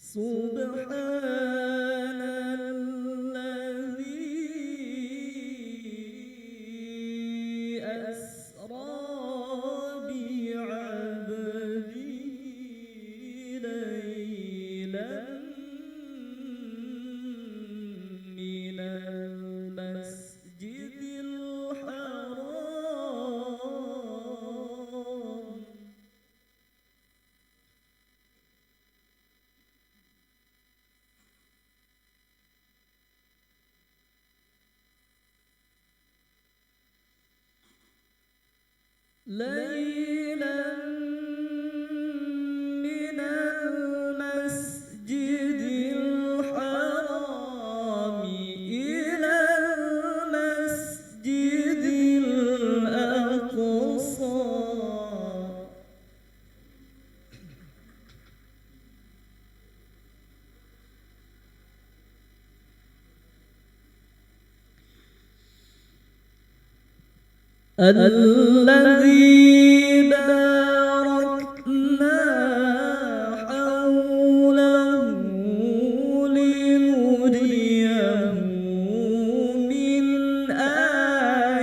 Subhanalladzi asra bi'abdihi laylan minal masjidil haram ليلا من المسجد الحرام إلى المسجد الأقصى الذي باركنا حوله لنريه من آياتنا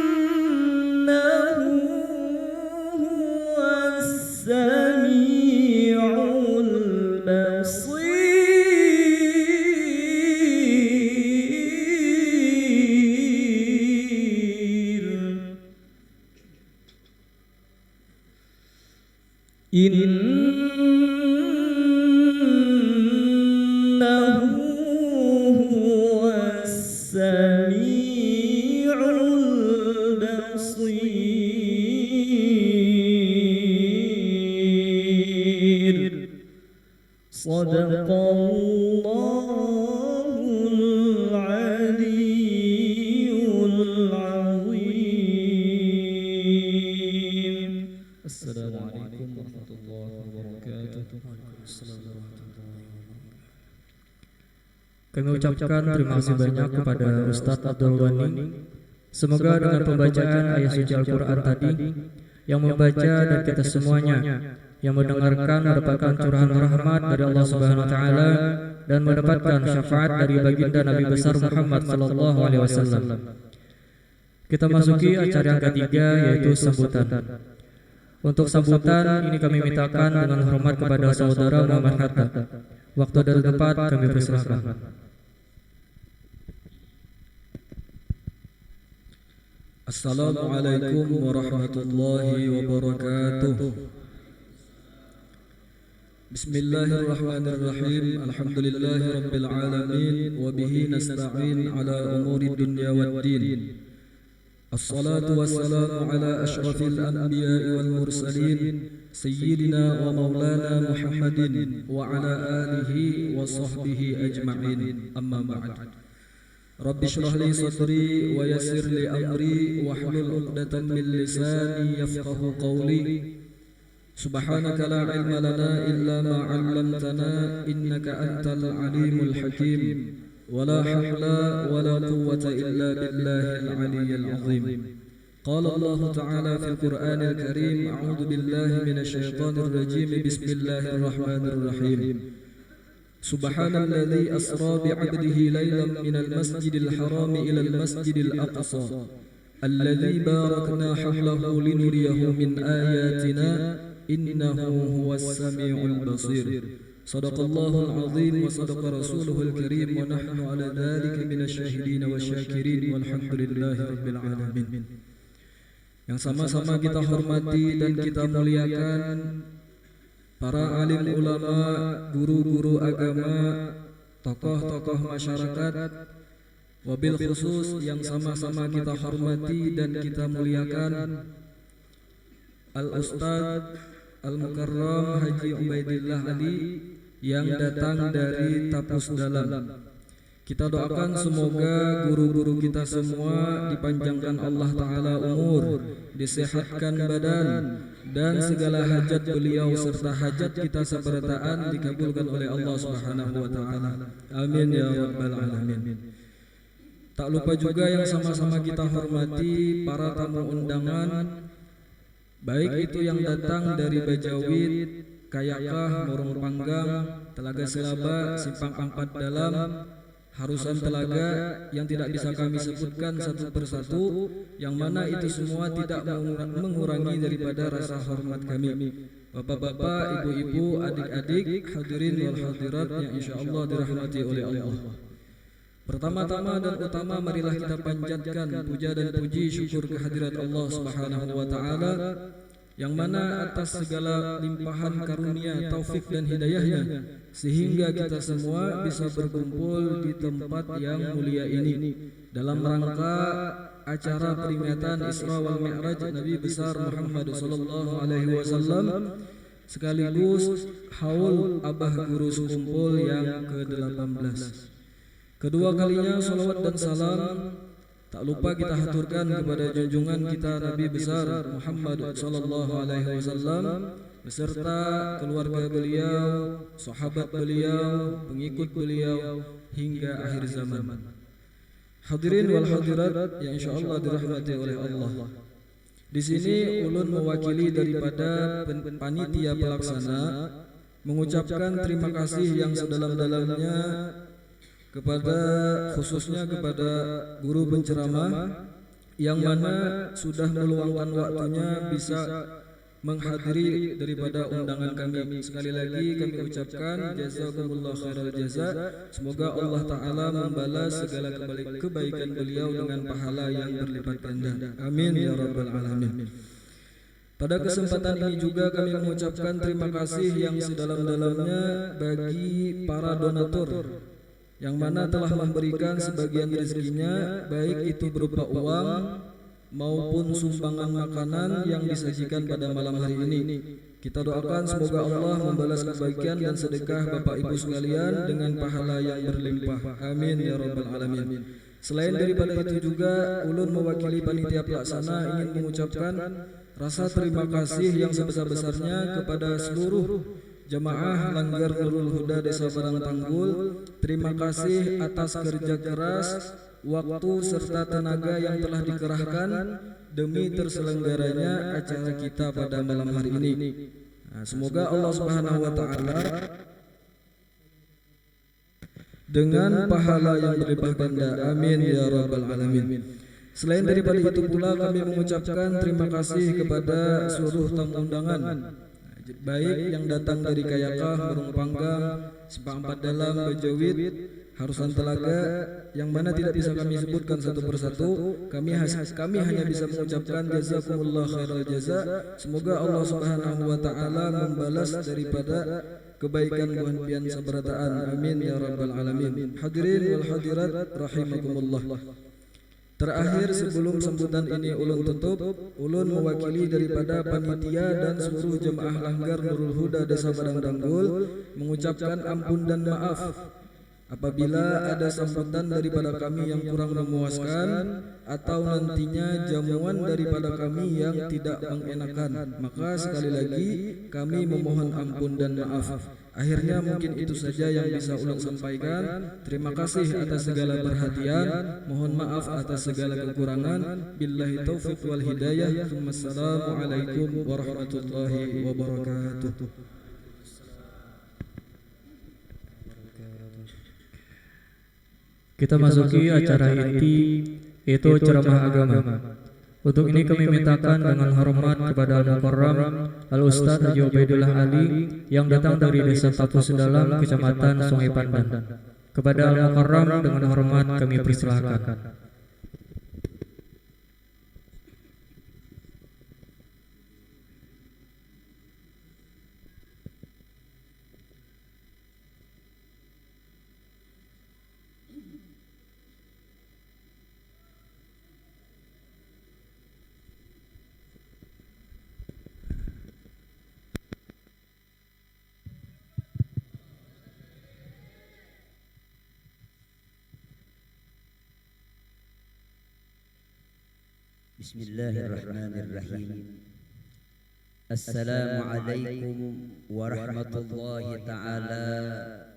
إنه هو السميع البصير إنه هو السميع البصير صدق الله العلي العظيم السلام عليكم ورحمة الله وبركاته. Kami ucapkan terima kasih banyak kepada Ustadz Abdul Ghani. Semoga dengan pembacaan ayat suci Al-Quran tadi, yang membaca dan kita semuanya yang mendengarkan mendapatkan curahan rahmat dari Allah Subhanahu wa taala dan mendapatkan syafaat dari baginda Nabi besar Muhammad sallallahu alaihi wasallam. Kita masuki acara yang ketiga, yaitu sambutan. Untuk sambutan ini kami mintakan dengan hormat kepada saudara Muhammad Hatta. Waktu dan tempat kami persilahkan. Assalamualaikum warahmatullahi wabarakatuh. Bismillahirrahmanirrahim. Alhamdulillahi rabbil alamin wa bihi nasta'in ala umuri dunya waddin. Assalatu wassalamu ala ashrafil anbiya'i wal mursalin sayyidina wa maulana Muhammadin wa ala alihi wa sahbihi ajma'in. Amma ba'd. Rabbi shrah li sadri wa yassir li amri wahlul 'uqdatam min lisani yafqahu qawli. Subhanaka la ilma lana illa ma 'allamtana innaka antal alimul hakim. ولا حول ولا قوة إلا بالله العلي العظيم. قال الله تعالى في القرآن الكريم: أعوذ بالله من الشيطان الرجيم. بسم الله الرحمن الرحيم. سبحان الذي أسرى بعبده ليلا من المسجد الحرام إلى المسجد الأقصى الذي باركنا حوله لنريه من آياتنا إنه هو السميع البصير. صدق الله العظيم وصدق رسوله الكريم ونحن على ذلك من الشاهدين والشاكرين والحمد لله رب العالمين. Yang sama-sama kita hormati dan kita muliakan para alim ulama, guru-guru agama, tokoh-tokoh masyarakat, wabil khusus yang sama-sama kita hormati dan kita muliakan Al-Ustadz Al-Mukarram Haji Ubaidillah Ali yang datang dari Tapus Dalam. Kita doakan semoga guru-guru kita semua dipanjangkan Allah Ta'ala umur, disehatkan badan, dan segala hajat beliau serta hajat kita seberataan dikabulkan oleh Allah Subhanahu wa Ta'ala. Amin ya rabbal alamin. Tak lupa juga yang sama-sama kita hormati para tamu undangan, baik itu yang datang dari Bajawid, Kayakah, Morong Panggang, Telaga Selaba, Simpang Ampat Dalam, Harusan Telaga, yang tidak bisa kami sebutkan satu persatu, yang mana itu semua tidak mengurangi daripada rasa hormat kami. Bapak-bapak, ibu-ibu, adik-adik, hadirin wal hadirat yang insyaallah dirahmati oleh Allah. Pertama-tama dan utama marilah kita panjatkan puja dan puji syukur kehadirat Allah Subhanahu wa Ta'ala, yang mana atas segala limpahan karunia, taufik dan hidayahnya sehingga kita semua bisa berkumpul di tempat yang mulia ini dalam rangka acara peringatan Isra wal Mi'raj Nabi besar Muhammad sallallahu alaihi wasallam, sekaligus haul Abah Guru Sekumpul yang ke-18. Kedua kalinya salawat dan salam tak lupa kita haturkan kepada junjungan kita Nabi besar Muhammad sallallahu alaihi wasallam beserta keluarga beliau, sahabat beliau, pengikut beliau hingga akhir zaman. Hadirin wal hadirat yang insyaallah dirahmati oleh Allah. Di sini ulun mewakili daripada panitia pelaksana mengucapkan terima kasih yang sedalam-dalamnya kepada khususnya kepada guru penceramah yang mana sudah meluangkan waktunya bisa menghadiri daripada undangan kami. Sekali lagi kami ucapkan jazakumullah khairal jaza. Semoga Allah Ta'ala membalas segala kebaikan beliau dengan pahala yang berlipat ganda. Amin ya rabbal alamin. Pada kesempatan ini juga kami mengucapkan terima kasih yang sedalam-dalamnya bagi para donatur yang mana telah memberikan sebagian rezekinya, baik itu berupa uang maupun sumbangan makanan yang disajikan pada malam hari ini. Kita doakan semoga Allah membalas kebaikan dan sedekah Bapak Ibu sekalian dengan pahala yang berlimpah. Amin ya rabbal alamin. Selain daripada itu juga ulun mewakili panitia pelaksana ingin mengucapkan rasa terima kasih yang sebesar-besarnya kepada seluruh jemaah Langgar Nurul Huda Desa Padang Tanggul. Terima kasih atas kerja keras, waktu serta tenaga yang telah dikerahkan demi terselenggaranya acara kita pada malam hari ini. Semoga Allah Subhanahu wa Ta'ala dengan pahala yang berlimpah ganda. Amin ya rabbal alamin. Selain daripada itu pula kami mengucapkan terima kasih kepada seluruh tamu undangan, baik yang datang dari Kayakah, Morong Panggang, Simpang Ampat Dalam, Bajawid, Harusan Telaga, yang mana tidak bisa kami sebutkan satu persatu. Kami hanya bisa mengucapkan jazakumullah khairal jaza. Semoga Allah Subhanahu wa Ta'ala membalas daripada kebaikan buah pian sabarataan. Amin ya rabbal alamin. Hadirin wal hadirat rahimakumullah. Terakhir sebelum sambutan ini ulun tutup, ulun mewakili daripada panitia dan seluruh jemaah Langgar Nurul Huda Desa Padang Tanggul mengucapkan ampun dan maaf apabila ada sambutan daripada kami yang kurang memuaskan atau nantinya jamuan daripada kami yang tidak mengenakan. Maka sekali lagi kami memohon ampun dan maaf. Akhirnya mungkin itu saja yang bisa ulun sampaikan. Terima kasih atas segala perhatian. Mohon maaf atas segala kekurangan. Billahi taufiq wal hidayah. Wassalamualaikum warahmatullahi wabarakatuh. Kita masuki acara inti, yaitu ceramah agama. Untuk ini kami mintakan dengan hormat kepada Al-Mukarram Al-Ustadz Haji Ubaidullah Ali yang datang dari Desa Tapu Sedalam, Kecamatan Sungai Pandan. Kepada Al-Mukarram dengan hormat kami persilakan. Bismillahirrahmanirrahim. Assalamualaikum warahmatullahi ta'ala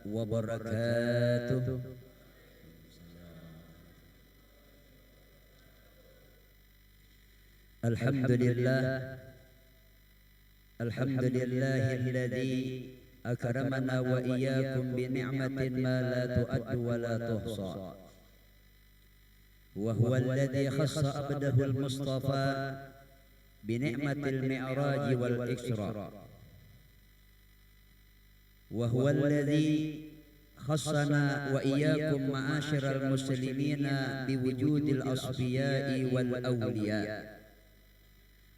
wabarakatuh. Alhamdulillah, alhamdulillahilladzi akramana wa iyyakum bi ni'matin ma la tu'addu wa la tuhsa. وهو الذي خص عبده المصطفى بنعمة المعراج والإسراء وهو الذي خصنا وإياكم معاشر المسلمين بوجود الأصفياء والأولياء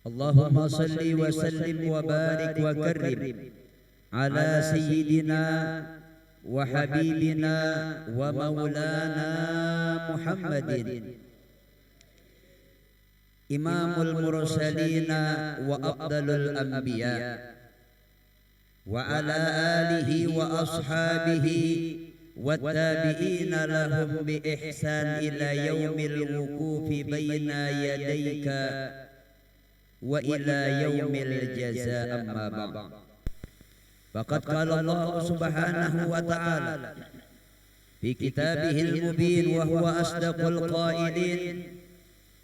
اللهم صل وسلم وبارك وكرم على سيدنا وحبيبنا ومولانا محمد إمام المرسلين وأفضل الأنبياء وعلى آله وأصحابه والتابعين لهم بإحسان إلى يوم الوقوف بين يديك وإلى يوم الجزاء أما بعد فقد قال الله سبحانه وتعالى في كتابه المبين وهو أصدق القائلين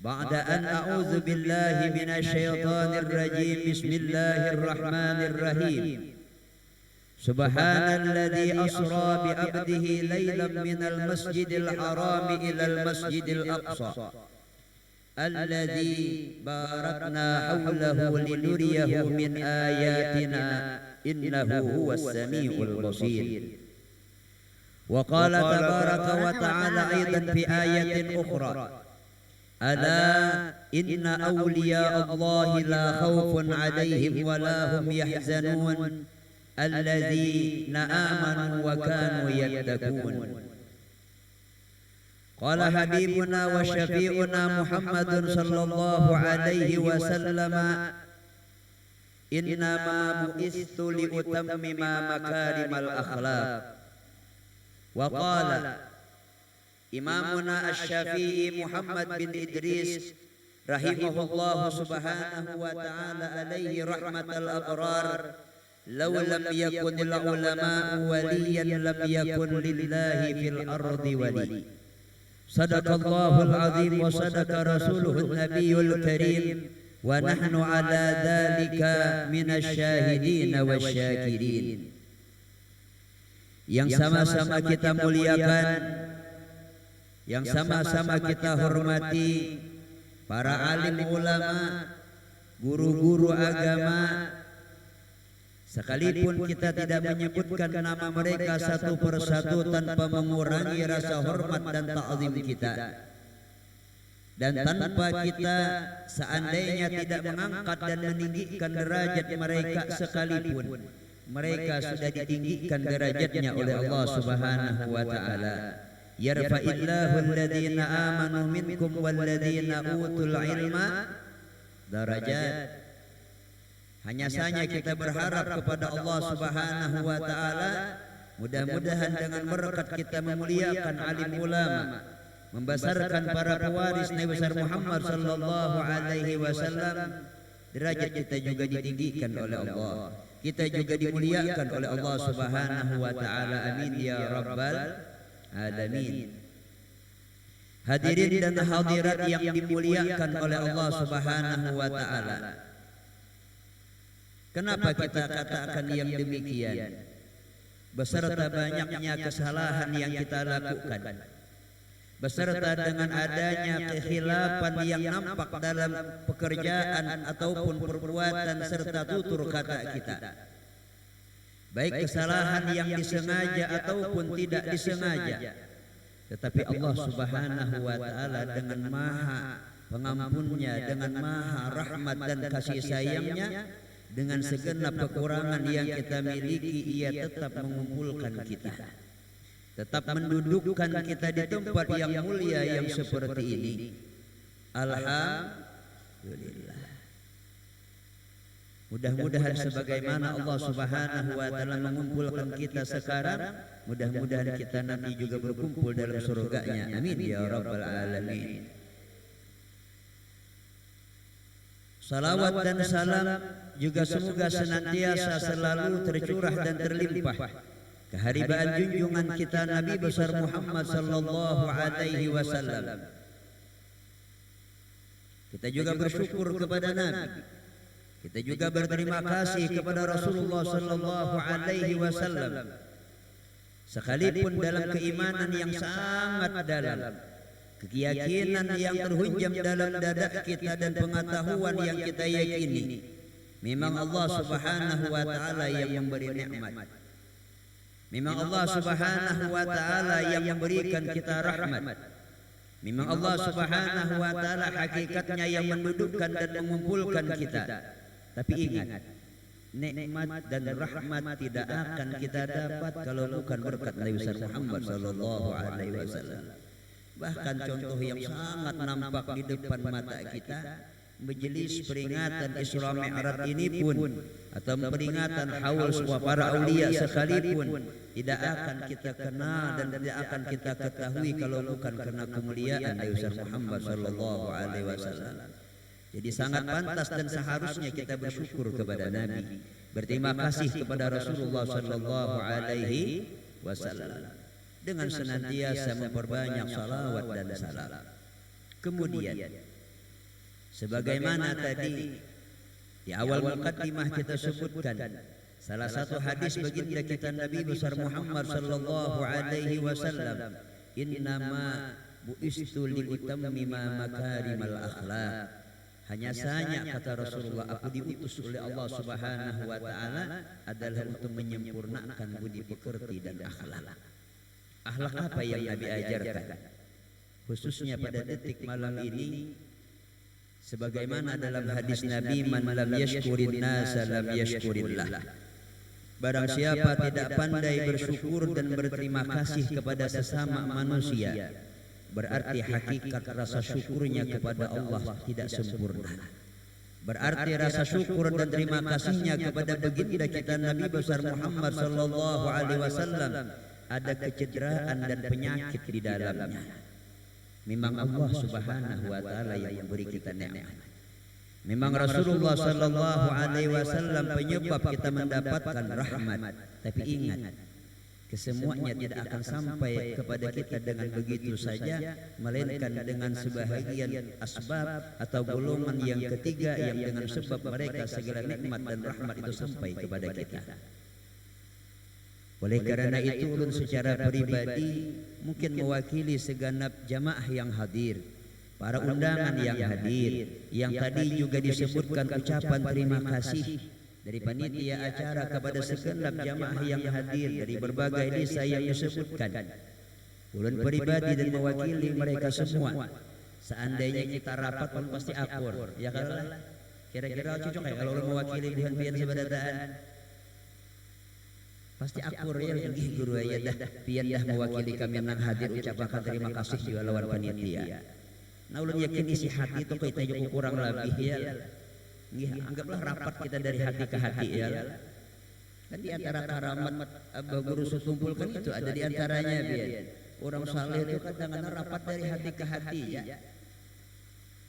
بعد أن أعوذ بالله من الشيطان الرجيم بسم الله الرحمن الرحيم سبحان الذي أسرى بعبده ليلا من المسجد الحرام إلى المسجد الأقصى الذي باركنا حوله لنريه من آياتنا إنه هو السميع البصير وقال تبارك وتعالى أيضا في آية أخرى ألا إن أولياء الله لا خوف عليهم ولا هم يحزنون الذين آمنوا وكانوا يتقون قال حبيبنا وشفيعنا محمد صلى الله عليه وسلم إنما بعثت لأتمم مكارم الأخلاق وقال إمامنا الشافعي محمد بن إدريس رحمه الله سبحانه وتعالى عليه رحمة الأبرار لو لم يكن العلماء وليا لم يكن لله في الأرض ولي صدق الله العظيم وصدق رسوله النبي الكريم ونحن على ذلك من الsyahidin wasyakirin. Yang sama-sama kita muliakan, yang sama-sama kita hormati para alim ulama, guru-guru agama, sekalipun kita tidak menyebutkan nama mereka satu persatu tanpa mengurangi rasa hormat dan ta'zim kita. Dan tanpa kita seandainya tidak mengangkat dan meninggikan derajat mereka sekalipun, mereka sudah ditinggikan derajatnya oleh Allah Subhanahu wa taala. Yarfa'illahu alladhina amanu minkum walladhina utul ilma darajat. Hanya saja kita berharap kepada Allah Subhanahu wa taala, mudah-mudahan dengan berkat kita memuliakan alim ulama, membesarkan para pewaris Nabi besar Muhammad sallallahu alaihi wasallam, derajat kita juga ditinggikan oleh Allah. Kita juga dimuliakan oleh Allah Subhanahu wa taala. Amin ya rabbal alamin. Hadirin dan hadirat yang dimuliakan oleh Allah Subhanahu wa taala. Kenapa kita katakan yang demikian? Beserta banyaknya kesalahan yang kita lakukan, beserta dengan adanya kekhilafan yang nampak dalam pekerjaan ataupun perbuatan serta tutur kata kita, baik kesalahan yang disengaja ataupun tidak disengaja, tetapi Allah Subhanahu wa taala dengan maha pengampunnya, dengan maha rahmat dan kasih sayangnya, dengan segenap kekurangan yang kita miliki, ia tetap mengumpulkan kita, tetap mendudukkan kita di tempat yang mulia yang seperti ini. Alhamdulillah. Mudah-mudahan sebagaimana Allah Subhanahu wa taala mengumpulkan kita sekarang, mudah-mudahan kita nanti juga berkumpul dalam surganya. Amin ya rabbal alamin. Salawat dan salam juga semoga senantiasa selalu tercurah dan terlimpah keharibaan junjungan kita Nabi besar Muhammad sallallahu alaihi wasallam. Kita juga bersyukur kepada Nabi. Kita juga berterima kasih kepada Rasulullah sallallahu alaihi wasallam. Sekalipun dalam keimanan yang sangat dalam, keyakinan yang terhunjam dalam dada kita dan pengetahuan yang kita yakini, memang Allah Subhanahu wa taala yang memberi nikmat. Memang Allah Subhanahu wa taala yang memberikan kita rahmat. Memang Allah Subhanahu wa taala hakikatnya yang mendudukkan dan mengumpulkan kita. Tapi ingat, nikmat dan rahmat tidak akan kita dapat kalau bukan berkat Nabi besar Muhammad sallallahu alaihi wasallam. Bahkan contoh yang sangat nampak di depan mata kita, majelis peringatan Isra Mi'raj ini pun, atau peringatan haul semua para aulia sekalipun, tidak akan kita kenal dan tidak akan kita ketahui kalau bukan karena kemuliaan Nabi besar Muhammad sallallahu alaihi wasallam. Jadi sangat pantas dan seharusnya kita bersyukur kepada Nabi, berterima kasih kepada Rasulullah sallallahu alaihi wasallam dengan senantiasa memperbanyak salawat dan salam. Kemudian sebagaimana tadi di awal mukaddimah kita sebutkan, salah satu hadis baginda kita Nabi besar Muhammad sallallahu alaihi wasallam, innama bu'istu liutammima makarimal akhlaq. Hanya saja kata Rasulullah, aku diutus oleh Allah Subhanahu wa taala adalah untuk menyempurnakan budi pekerti dan akhlak. Akhlak apa yang Nabi ajarkan? Khususnya pada detik malam ini, sebagaimana dalam hadis Nabi, man lam yashkurin nasa lam yashkurillah. Barang siapa tidak pandai bersyukur dan berterima kasih kepada sesama manusia, berarti hakikat rasa syukurnya kepada Allah tidak sempurna. Berarti rasa syukur dan terima kasihnya kepada baginda kita Nabi besar Muhammad sallallahu alaihi wasallam ada kecederaan dan penyakit di dalamnya. Memang Allah Subhanahu wa taala yang memberi kita nikmat. Memang Rasulullah sallallahu alaihi wasallam penyebab kita mendapatkan rahmat. Tapi ingat, kesemuanya tidak akan sampai kepada kita dengan begitu saja, melainkan dengan sebahagian asbab atau golongan yang ketiga yang dengan sebab mereka segala nikmat dan rahmat itu sampai kepada kita. Oleh karena itu, ulun secara pribadi mungkin mewakili segenap jamaah yang hadir, para undangan yang hadir, yang tadi juga disebutkan ucapan terima kasih dari panitia acara kepada segenap jamaah yang hadir dari berbagai desa yang disebutkan. Ulun pribadi dan mewakili mereka semua. Seandainya kita rapat pun pasti akur, ya kalau kira-kira cocok ya kalau ulun mewakili pian sebadataan. Pasti akur ya, nggih guru ya dah pian dah mewakili kami yang hadir ucapkan terima kasih juga lawan panitia. Nah ulun yakin isi hati itu kita juga kurang lebih ya. Nggih, anggaplah rapat kita dari hati ke hati ya. Kan di antara karamat Abah Guru setumpulkan itu ada di antaranya biar orang saleh itu kadang-kadang rapat dari hati ke hati ya.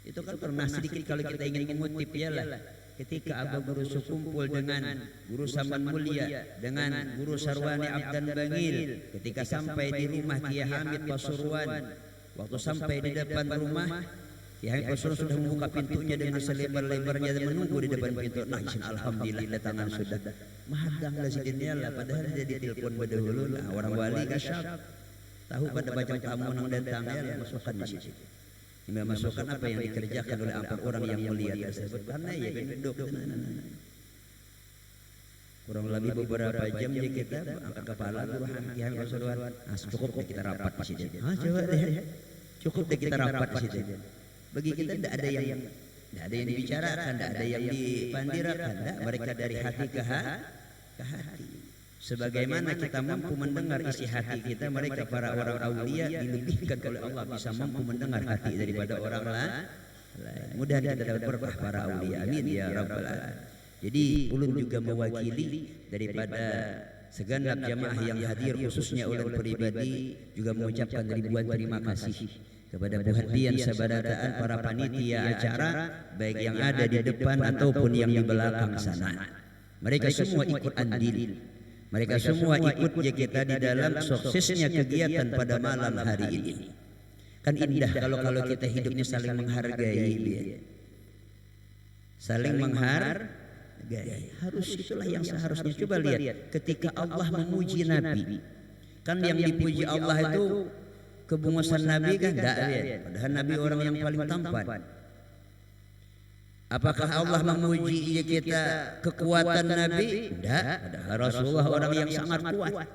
Itu kan pernah sedikit kalau kita ingin mengutip ya lah. Ketika Abah Guru sekumpul dengan Guru Saman Mulia, dengan Guru Sarwani Abdan Bangil, ketika sampai di rumah Kiai Hamid Pasuruan, waktu sampai di depan rumah Kiai Hamid Pasuruan sudah membuka pintunya dengan selebar-lebarnya dan menunggu di depan pintu. Nah, alhamdulillah datangan sudah. Mahadanglah sidinnya lah, padahal dia ditelepon berdahulu lah. Orang wali kasyaf tahu pada macam tamu nang datang ya masukkan di situ. Ini memasukkan apa yang dikerjakan oleh empat orang yang mulia tersebut. Karena ya duduk kurang lebih beberapa jam ya kita angkat kepala Guru Kiai Hamid Pasuruan. Cukup deh kita rapat di situ. Coba deh. Cukup deh kita rapat di situ. Bagi kita tidak ada yang dibicarakan, tidak ada yang dipandirakan, mereka dari hati ke hati. Sebagaimana kita mampu mendengar isi hati kita, mereka para orang aulia dilebihkan oleh Allah bisa mampu mendengar hati daripada orang lain. Mudah-mudahan kita dapat berkah para aulia. Amin ya rabbal alamin. Jadi ulun juga mewakili daripada segenap jamaah yang hadir, khususnya ulun pribadi juga mengucapkan ribuan terima kasih kepada perhatian sabarataan para panitia acara baik yang ada di depan ataupun yang di belakang sana. Mereka semua ikut andil. Mereka semua ikut ya kita di dalam suksesnya kegiatan pada malam hari ini. Kan indah kalau kita hidupnya saling menghargai dia. Saling menghargai. Harus itulah yang seharusnya. Coba lihat ketika Allah memuji Nabi. Kan yang dipuji Allah itu kebungasan Nabi kan enggak lihat. Padahal Nabi orang yang paling tampan. Apakah Allah memuji kita kekuatan Nabi? Enggak. Padahal Rasulullah orang yang sangat kuat.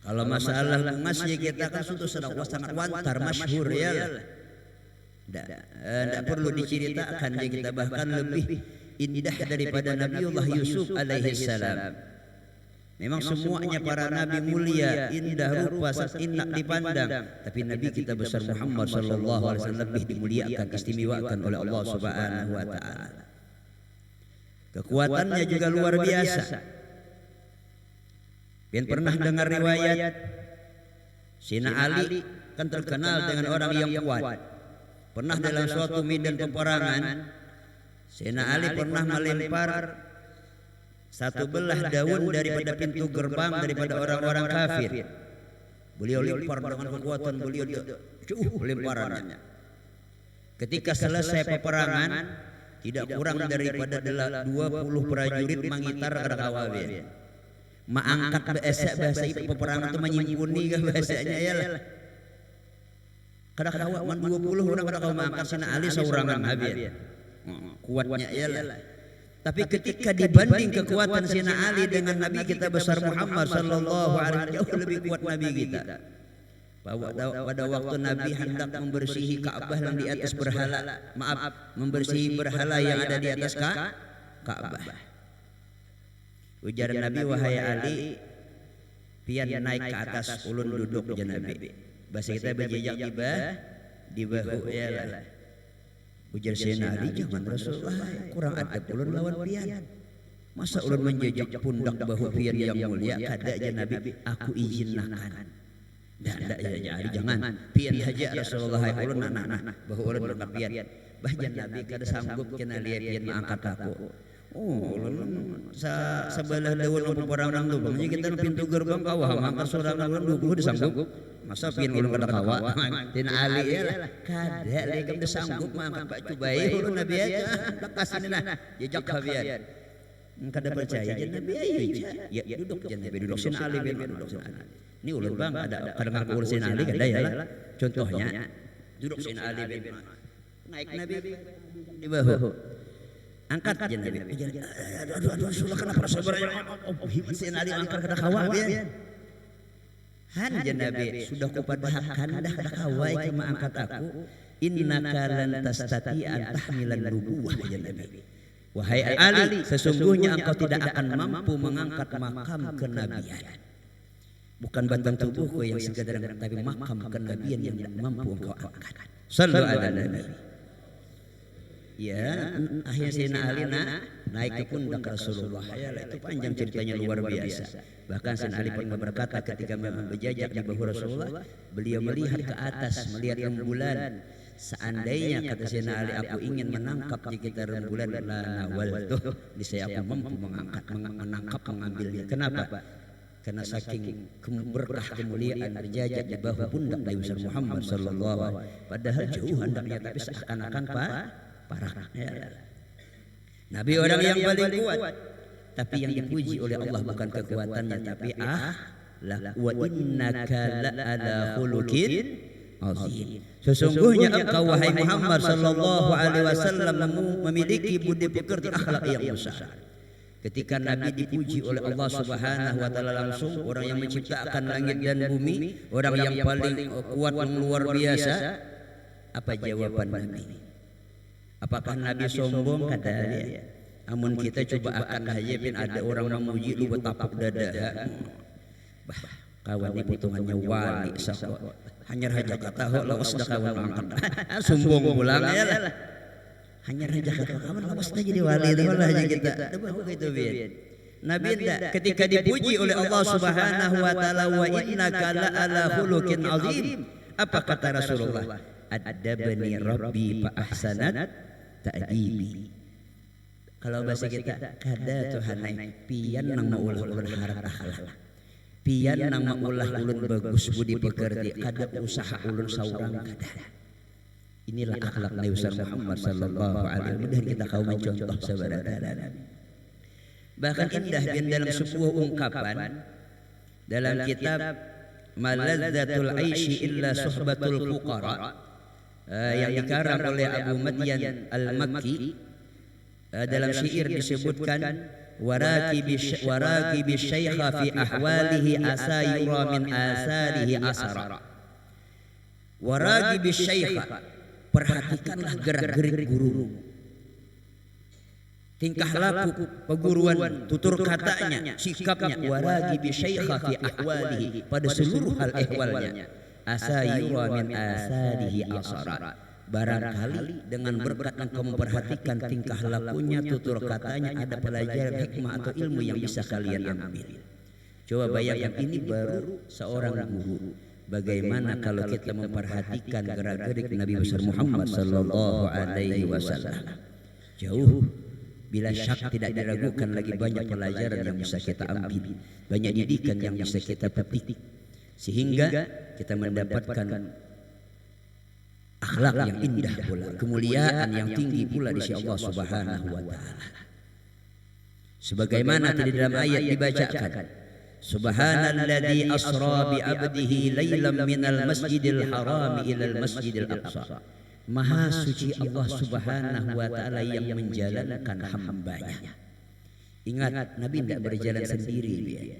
Kalau masalah bungasnya kita kan sudah sangat wantar, masyhur ya. Tidak perlu diceritakan dia kita bahkan lebih indah daripada Nabiullah Yusuf alaihi salam. Memang semuanya para nabi mulia, indah rupa, enak dipandang, tapi Nabi kita besar Muhammad sallallahu alaihi wasallam lebih dimuliakan, istimewakan oleh Allah Subhanahu wa taala. Kekuatannya juga luar biasa. Pian pernah dengar riwayat Sina Ali kan terkenal dengan orang yang kuat. Pernah dalam suatu medan peperangan, Sina Ali pernah melempar satu belah daun daripada pintu gerbang daripada orang-orang kafir. Beliau lempar dengan kekuatan beliau lemparannya. Ketika selesai peperangan, tidak kurang daripada 20 prajurit mengitar kada kawawin. Mengangkat bahasa itu peperangan itu menyimpuni ke bahasanya ya lah. Kada kawa 20 orang kada kawa mangkat Sina Ali saurangan habis. Kuatnya ya lah. Tapi ketika dibanding kekuatan Sina Ali dengan Nabi kita besar Muhammad sallallahu alaihi wasallam jauh lebih kuat Nabi kita. Pada waktu Nabi hendak membersihi Ka'bah yang di atas berhala, membersihi berhala yang ada di atas Ka'bah. Ujar Nabi, wahai Ali, pian naik ke atas, ulun duduk je Nabi. Bahasa kita berjejak di bahu ya lah. Ujar Sayyidina Ali, jangan Rasulullah, kurang adab ulun lawan pian. Masa ulun menjejak pundak bahu pian yang mulia? Kada aja Nabi, aku izinkan. Tidak ya Ali, jangan. Pian saja Rasulullah, ulun nah bahu ulun pundak pian. Bahkan Nabi kada sanggup kena lihat pian mengangkat aku. Ulun sebelah daun peperangan tu, bangnya kita pintu gerbang kawah, mangkat sorangan ulun 20 disanggup. Masa pian ulun kada kawa. Tin Ali ya lah. Kada lekam disanggup mangkat Pak Cubai ulun Nabi aja. Lekas ini nah. Jejak kabian. Kada percaya je Nabi aja. Ya duduk je Nabi, duduk Sina Ali ben duduk Sina Ali. Ini ulun bang ada kada ngaku Sina Ali kada ya lah. Contohnya duduk Sina Ali ben naik Nabi di bahu. Angkat je Nabi. Aduh Rasulullah kenapa sabarnya? Sina Ali angkat kada kawa pian. Han je Nabi, sudah kupadahkan dah kawai ke mengangkat aku. Innaka lan tastati'an tahmilan nubuwah je Nabi. Wahai Ali, sesungguhnya engkau tidak akan mampu mengangkat makam kenabian. Bukan batang tubuhku yang sekadar, tapi makam kenabian yang tidak mampu engkau angkat. Sallu ala Nabi. Ya, akhirnya Sayyidina Ali naik ke pundak Rasulullah. Ya, itu panjang ceritanya luar biasa. Bahkan Sayyidina Ali pernah berkata ketika berjajak di bahu Rasulullah, beliau melihat ke atas, melihat rembulan. Seandainya kata Sayyidina Ali, aku ingin menangkap jika rembulan la nawaltu, niscaya aku mampu menangkap mengambilnya. Kenapa? Karena saking berkah kemuliaan berjajak di bahu pundak Nabi besar Muhammad sallallahu alaihi wasallam. Padahal jauh hendaknya, tapi seakan-akan parah. Ya. Nabi orang yang paling kuat, tapi yang dipuji oleh Allah bukan kekuatannya, tapi wa innaka la ala khuluqin azim. Sesungguhnya engkau wahai Muhammad sallallahu alaihi wasallam memiliki budi pekerti akhlak yang besar. Ketika Nabi dipuji oleh Allah Subhanahu wa taala langsung, orang yang menciptakan langit dan bumi, orang yang paling kuat yang luar biasa, apa jawaban Nabi? Apakah Nabi sombong? Kata dia. Amun kita coba akan hayapin ada orang memuji lu betapuk dada. Bah, kawan ini potongannya wali sakot. Hanya raja kata lawas dah kawan angkat. Sombong pulang ya lah. Hanya raja kata kawan lawas dah jadi wali dah aja kita. Bagus itu biar. Nabi ketika dipuji oleh Allah Subhanahu wa taala, wa innaka la ala khuluqin azim. Apa kata Rasulullah? Adabani Rabbi fa ahsanat ta'dibi. Kalau bahasa kita, kada Tuhanai pian nang maulah ulun harap akhlak. Pian nang maulah ulun bagus budi pekerti, kada usaha ulun saurang kada. Inilah akhlak Nabi Muhammad sallallahu alaihi wasallam. Mudah kita kau mencontoh saudara-saudara. Bahkan indah dalam sebuah ungkapan dalam kitab Maladzatul Aishi illa Suhbatul Fuqara yang dikarang oleh Abu Madyan Al-Makki. Dalam syair disebutkan waraqibi syaikha fi ahwalihi asayura min asarihi asara. Waraqibi syaikha, perhatikanlah gerak-gerik guru, tingkah laku peguruan, tutur katanya, sikapnya. Waraqibi syaikha fi ahwalihi, pada seluruh hal ehwalnya. Asayura min asarihi asara. Barangkali dengan berkat engkau memperhatikan tingkah lakunya, tutur katanya, ada pelajaran hikmah atau ilmu yang bisa kalian ambil. Coba bayangkan, ini baru seorang guru. Bagaimana kalau kita memperhatikan gerak-gerik Nabi besar Muhammad sallallahu alaihi wasallam? Jauh, bila syak tidak diragukan lagi banyak pelajaran yang bisa kita ambil, banyak didikan yang bisa kita petik, sehingga kita mendapatkan akhlak yang indah pula, kemuliaan yang tinggi pula di sisi Allah Subhanahu wa taala. Sebagaimana tadi dalam ayat dibacakan, Subhanalladzi asra bi 'abdihi lailan minal masjidil haram ilal masjidil aqsa. Maha suci Allah Subhanahu wa taala yang menjalankan hambanya. Ingat, Nabi tidak berjalan sendiri dia,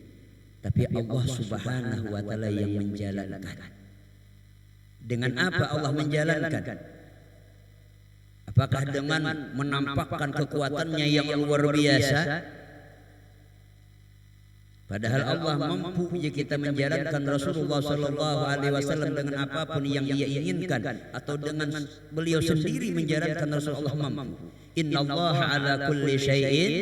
tapi Allah Subhanahu wa taala yang menjalankan. Dengan apa Allah menjalankan? Apakah dengan menampakkan kekuatannya yang luar biasa? Padahal Allah mampu jika kita menjalankan Rasulullah sallallahu alaihi wasallam dengan apapun yang Dia inginkan, atau dengan beliau sendiri menjalankan Rasulullah mampu. Innallaha ala kulli syai'in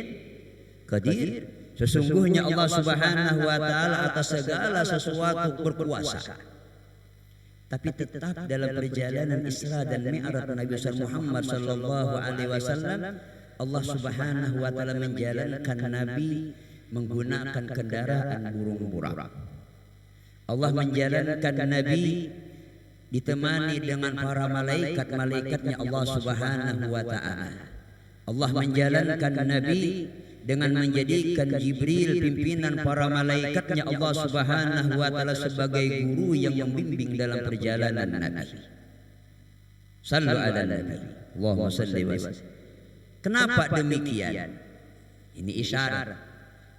qadir. Sesungguhnya Allah Subhanahu wa taala atas segala sesuatu berkuasa. Tapi tetap dalam perjalanan Isra dan Mi'raj Nabi Muhammad sallallahu alaihi wasallam, Allah Subhanahu wa taala menjalankan Nabi menggunakan kendaraan burung buraq. Allah menjalankan Nabi ditemani dengan para malaikat-malaikatnya Allah Subhanahu wa taala. Allah menjalankan Nabi dengan menjadikan Jibril pimpinan para malaikatnya Allah Subhanahu wa taala sebagai guru yang membimbing dalam perjalanan Nabi. Sallu ala Nabi. Allahumma salli wa sallim. Kenapa demikian? Ini isyarat,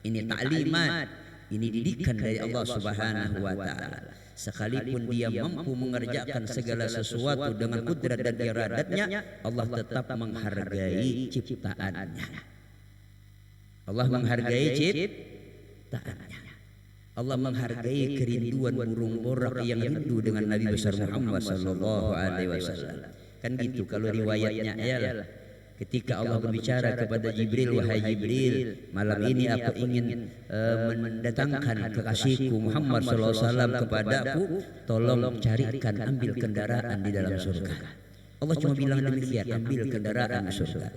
ini taklimat, ini didikan dari Allah Subhanahu wa taala. Sekalipun dia mampu mengerjakan segala sesuatu dengan kudrat dan iradatnya, Allah tetap menghargai ciptaannya. Allah menghargai ciptaannya. Allah menghargai kerinduan burung buraq yang rindu dengan Nabi besar Muhammad sallallahu alaihi wasallam. Kan gitu kalau riwayatnya ayalah ketika Allah berbicara kepada Jibril, wahai Jibril, malam ini aku ingin mendatangkan kekasihku Muhammad sallallahu alaihi wasallam kepadaku, tolong carikan, ambil kendaraan di dalam surga. Allah cuma bilang demikian, ambil kendaraan di surga.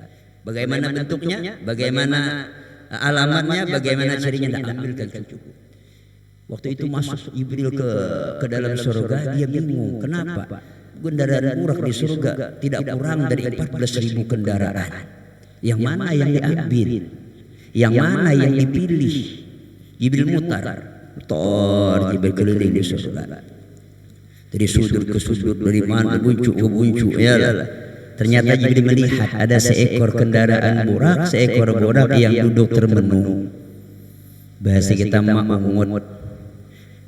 Bagaimana bentuknya? Bagaimana alamatnya, bagaimana cirinya, tidak ambilkan cucuku. Waktu itu masuk Jibril ke dalam surga, dia bingung kenapa kendaraan buraq di surga tidak kurang dari 14.000 kendaraan. Yang mana yang diambil, yang mana yang dipilih? Jibril mutar Jibril keliling di surga, dari sudut ke sudut, dari mana buncuk ke buncuk, ya lah. Ternyata Jibril melihat ada seekor kendaraan buraq, seekor buraq yang duduk termenung. Bahasa kita ma'ungut.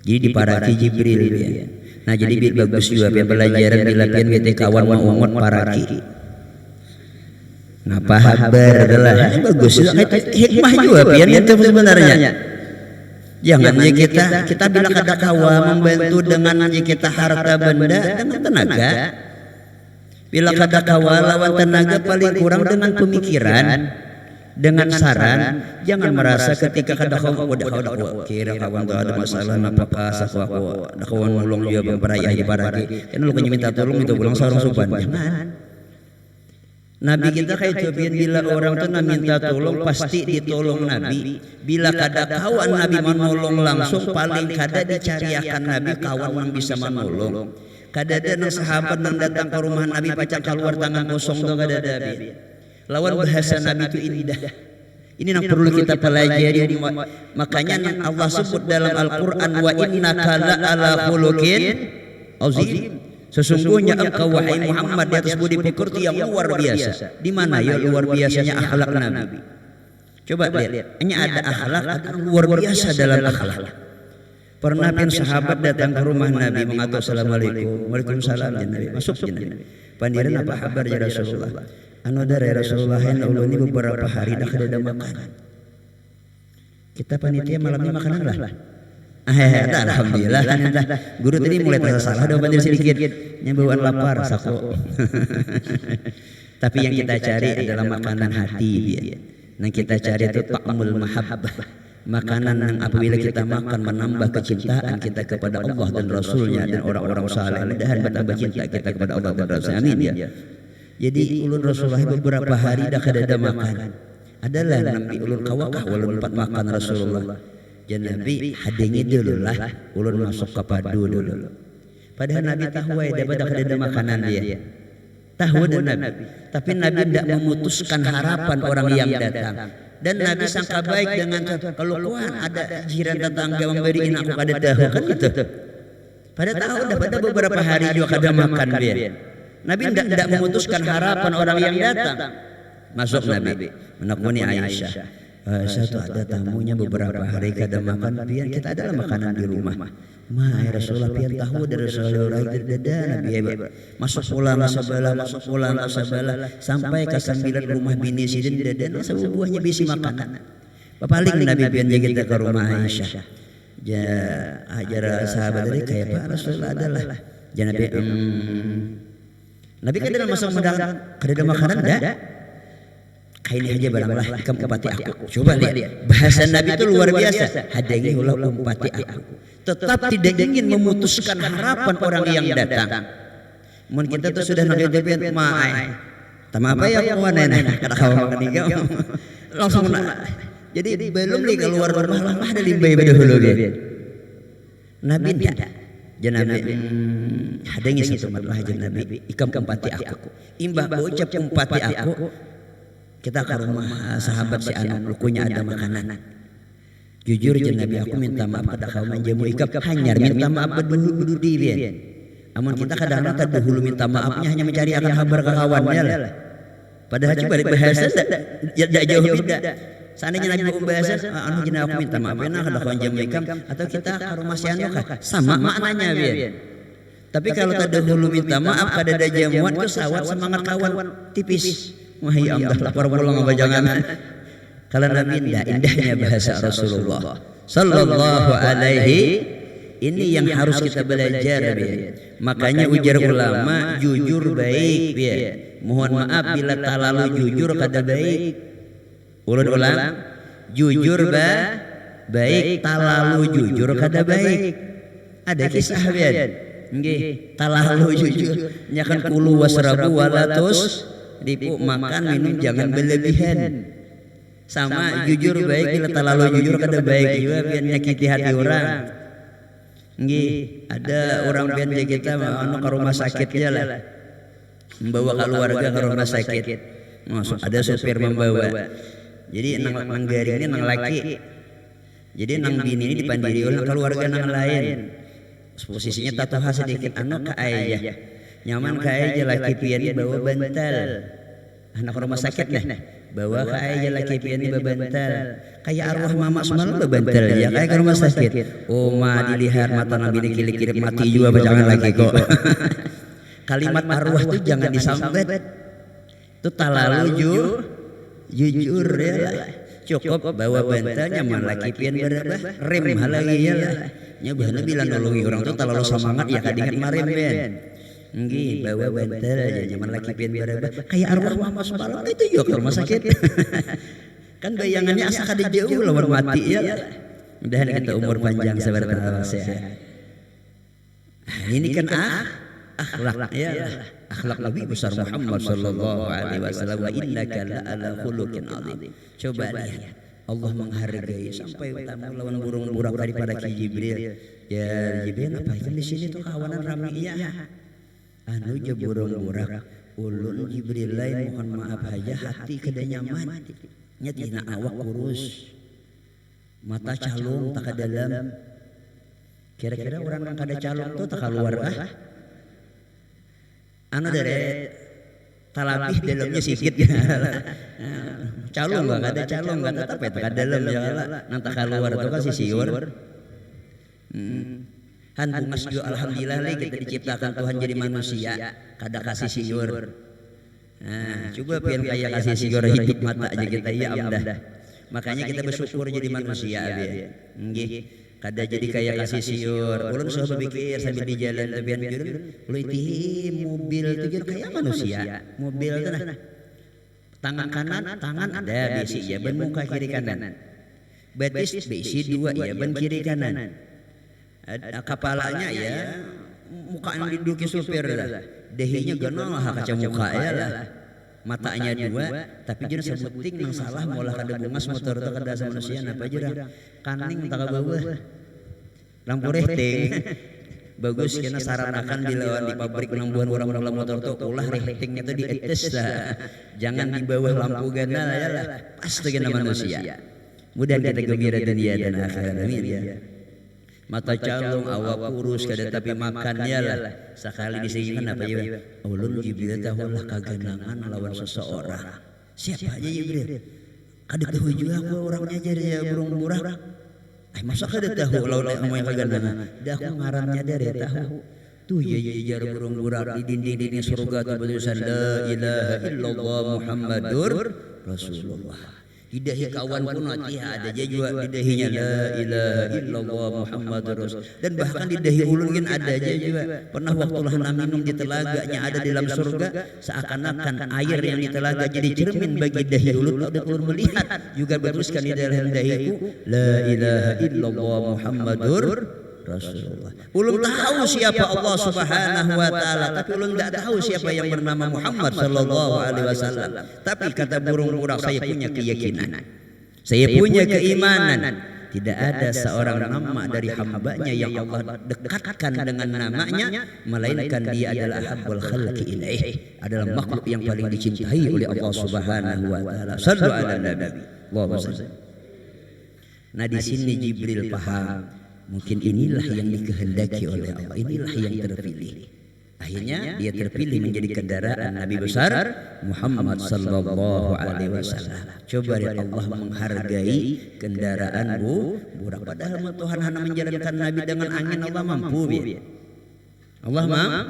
Jadi diparaki Jibril ya. Nah jadi bagus juga pelajaran bila pian kita kawan ma'ungut paraki. Nah pahabar adalah bagus hikmah juga pian itu sebenarnya. Jangan kita bila kada kawan membantu dengan kita harta benda dengan tenaga. Bila kada kawal lawan tenaga paling kurang dengan pemikiran, dengan saran, jangan merasa ketika kada udah kira kawan tuh ada masalah apakah aku ada kawan nolong dia berperaya di baraki kan lu minta tolong itu pulang sarung suban jangan. Nabi kita kayak cobian bila orang tuh minta tolong pasti ditolong Nabi. Bila kada kawan Nabi menolong langsung paling kada dicariakan Nabi kawan yang bisa menolong. Kada ada nang sahabat nang datang ke rumah Nabi pacak keluar tangan kosong tuh kada ada. Lawan bahasa Nabi itu indah. Ini yang perlu kita pelajari. Makanya yang Allah sebut dalam Al-Quran wa innaka la'ala khuluqin azim. Sesungguhnya engkau wahai Muhammad di atas budi pekerti yang luar biasa. Di mana ya luar biasanya akhlak Nabi? Coba lihat, hanya ada akhlak luar biasa dalam akhlak. Pernah pun sahabat datang ke rumah Nabi mengatur assalamualaikum, waalaikumsalam ya Nabi. Masuk ya Nabi. Pandiran apa kabar ya Rasulullah? Anu dari Rasulullah ini beberapa hari dah kada ada makanan. Kita panitia malam ini makanan lah. Alhamdulillah kan guru tadi mulai terasa salah udah bandir sedikit nyambauan lapar sako. Tapi yang kita cari adalah makanan hati ya. Yang kita cari itu ta'mul mahabbah. Makanan yang apabila kita makan menambah kecintaan kita kepada Allah dan Rasulnya dan orang-orang saleh dan bertambah cinta kita kepada Allah dan Rasulnya. Amin ya. Jadi ulun Rasulullah beberapa hari dah kada ada makanan. Adalah Nabi ulun kawakah ulun 4 makan Rasulullah. Ya Nabi hadengi dulu lah, ulun masuk ke padu dulu. Padahal Nabi tahu ya dapat ada makanan dia. Tahu dan Nabi. Tapi Nabi tidak memutuskan harapan orang yang datang. Dan Nabi sangka baik dengan kalau kuan ada jiran tetangga memberiin aku kada tahu kan gitu. Pada tahu dapat beberapa hari juga kada makan dia. Nabi tidak memutuskan harapan orang yang datang. Masuk Nabi menakuni Aisyah. Satu ada tamunya beberapa hari kada makan pian kita adalah makanan di rumah. Ya Rasulullah pian tahu dari Rasulullah dada Nabi masuk pulang sabalah sampai ke 9 rumah bini sidin dada sebuahnya bisi makanan. Paling Nabi pian kita ke rumah Aisyah. Ja ajar sahabat dari kayak Pak Rasulullah adalah jangan Nabi kada masuk medang kada ada makanan dah. Ini aja baranglah ikam umpati aku. Coba lihat bahasa Nabi itu luar biasa. Hadangi ulah umpati aku. Tetap tidak ingin memutuskan harapan orang yang datang. Mungkin kita tuh sudah nabi tepian maai. Tama apa ya kawan nenek kada kawan makan ikan. Langsung jadi belum nih keluar rumah lah ada limbai dahulu dia. Nabi tidak. Janabi hadangi satu malah Nabi ikam umpati aku. Imbah ucap umpati aku. Kita ke rumah sahabat si Anu lukunya ada makanan. Jujur je Nabi aku minta maaf pada kaum jamu ikap hanyar minta maaf dulu di dia. Amun kita kadang-kadang tak dahulu minta maafnya hanya mencari akan kabar ke kawannya lah. Padahal coba bahasa tidak jauh beda. Seandainya Nabi bahasa anu jenah aku minta maaf enak ada kawan jamu ikap atau kita ke rumah si Anu sama maknanya biar. Tapi kalau tak dahulu minta maaf kada ada jamuan itu sawat semangat kawan tipis. Wahai amdah lapor pulang apa jangan. Kalau Nabi indahnya bahasa Rasulullah sallallahu alaihi ini yang harus kita belajar ya. Makanya ujar ulama jujur baik ya. Mohon maaf bila talalu jujur kada baik. Ulang jujur baik talalu jujur kada baik. Ada kisah ya. Nggih talalu jujur nyakan kulu wasrabu walatus dipu makan minum jangan berlebihan. Sama jujur baik bila terlalu jujur kada baik juga biar nyakiti hati orang. Nggih, ada orang biar kita anu ke rumah sakit ya lah. Membawa keluarga ke rumah sakit. Masuk ada supir membawa. Jadi nang gari ini nang laki. Jadi nang bini ini dipandiri oleh keluarga nang lain. Posisinya tatoha sedikit anu ka ayah. Nyaman kaya aja laki pian bawa bantal. Anak rumah sakit dah. Bawa kaya aja laki pian bawa bantal. Kayak arwah mama semalam bawa bantal ya kayak ke rumah sakit. Oh ma dilihat mata Nabi dikilik-kilik mati juga jangan lagi kok. Kalimat arwah itu jangan disambet. Itu talalu jujur ya lah. Cukup bawa bantal nyaman laki pian berapa rem halagi ya lah. Nyabahna bilang nolongi orang tuh talalu semangat ya kadingat marem ben. Nggih bawa bantal aja nyaman laki pian berapa kayak arwah mama semalam itu juga ke rumah sakit. Kan bayangannya asa kada jauh lawan mati ya. Mudahan kita umur panjang sabar taala sehat. Ini kan akhlak ya, akhlak Nabi besar Muhammad sallallahu alaihi wasallam, wa innaka la'ala khuluqin azim. Coba lihat, Allah menghargai sampai tamu lawan burung burak daripada Ki Jibril. Ya Jibril apa di sini tuh kawanan rame ya. Anu je burung burak ulun Jibril lain mohon maaf aja hati kada nyaman. Nya tina awak kurus. Mata calung tak ke dalam. Kira-kira orang yang kada calung tuh tak keluar anu dari talapih dalamnya sikit calung nggak ada calung nggak tetap ya tak dalam ya nanti keluar tuh kan sisiur hantungas juga alhamdulillah lagi kita diciptakan Tuhan jadi manusia kada kasih siur. Nah coba pian kayak kasih siur hidup mata aja kita ya amdah. Makanya kita bersyukur jadi manusia ya. Nggih. Kada jadi kayak kasih siur. Ulun sudah berpikir sambil di jalan tebian jurun, lu iti mobil itu kayak manusia. Mobil itu nah. Tangan kanan, tangan ada besi ya ban muka kiri kanan. Betis besi dua ya ban kiri kanan. Kepalanya ya muka yang diduduki supir lah. Dehinya genol lah kaca muka ya lah. Matanya dua, tapi jeung sabuting nang salah molah kada bungas motor teh kada manusia napa jera kaning tak beueuh lampu rehting bagus kena saranakan di lawan di pabrik nambuhan orang ulah motor teh ulah rehtingnya teh dietes lah jangan di bawah lampu ganda ya lah pas teh kena manusia mudah kita gembira dunia dan akhirat amin ya. Mata calung awak kurus kada tapi makannya lah sekali disingin apa ya ulun Jibril tahulah kaganangan lawan seseorang siapa aja Jibril kada tahu juga aku orangnya jadi burung burak masa kada tahu lawan yang kaganangan dah aku ngarannya dari tahu tuh ya burung burak di dinding-dinding surga tu bertulisan la ilaha illallah Muhammadur Rasulullah. Di dahi kawan pun ada aja juga di dahinya la ilaha illallah Muhammadur Rasul dan bahkan di dahi ulun ada aja juga pernah waktu lah minum di telaganya ada di dalam surga seakan-akan air yang di telaga jadi cermin bagi dahi ulun udah ulun melihat juga bertuliskan di dalam dahiku la ilaha illallah Muhammadur Rasulullah. Ulun tahu siapa Allah Subhanahu wa taala, tapi ulun tidak tahu siapa yang bernama Muhammad sallallahu alaihi wasallam. Tapi kata burung burak saya punya keyakinan. Saya punya keimanan. Tidak ada seorang nama dari hambanya yang Allah dekatkan dengan namanya melainkan dia adalah habbul khalqi ilaih, adalah makhluk yang paling dicintai oleh Allah Subhanahu wa taala. Sallu ala nabi. Allahumma salli. Nah di sini Jibril paham. Mungkin inilah yang dikehendaki oleh Allah, inilah yang terpilih. Akhirnya dia terpilih menjadi kendaraan Nabi besar Muhammad sallallahu alaihi wasallam. Coba lihat Allah menghargai kendaraan burak. Padahal Tuhan hanya menjalankan Nabi dengan angin Allah mampu. Allah mampu.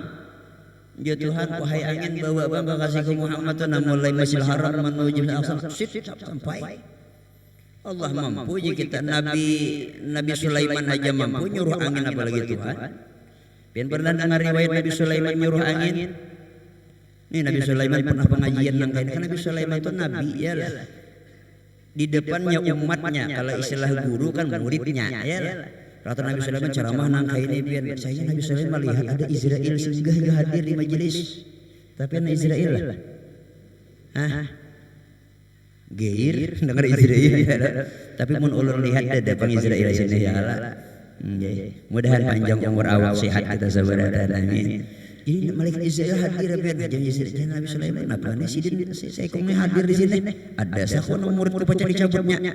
Ya Tuhan, wahai angin bawa bangga kasih ke Muhammad mulai Masjidil Haram menuju Al-Aqsa sampai. Allah mampu jika kita Nabi Sulaiman aja mampu nyuruh angin apalagi Tuhan. Pian pernah dengar riwayat Nabi Sulaiman nyuruh angin? Nih Nabi Sulaiman pernah pengajian nang kain kan Nabi Sulaiman itu nabi ya lah. Di depannya umatnya kalau istilah guru kan muridnya ya lah. Rata Nabi Sulaiman ceramah nang kain ini pian saya Nabi Sulaiman melihat ada Israel singgah hadir di majelis. Tapi anak Israel lah. Geir dengar Israel ya. Tapi mun ulun lihat ada pang Israel sini ya Allah. Mudahan panjang umur awak sehat kita saudara amin. Ini malaikat Israel hadir apa yang Israel Nabi Sulaiman apa nih sidin saya kong hadir di sini. Ada sako murid ku pacar dicabutnya.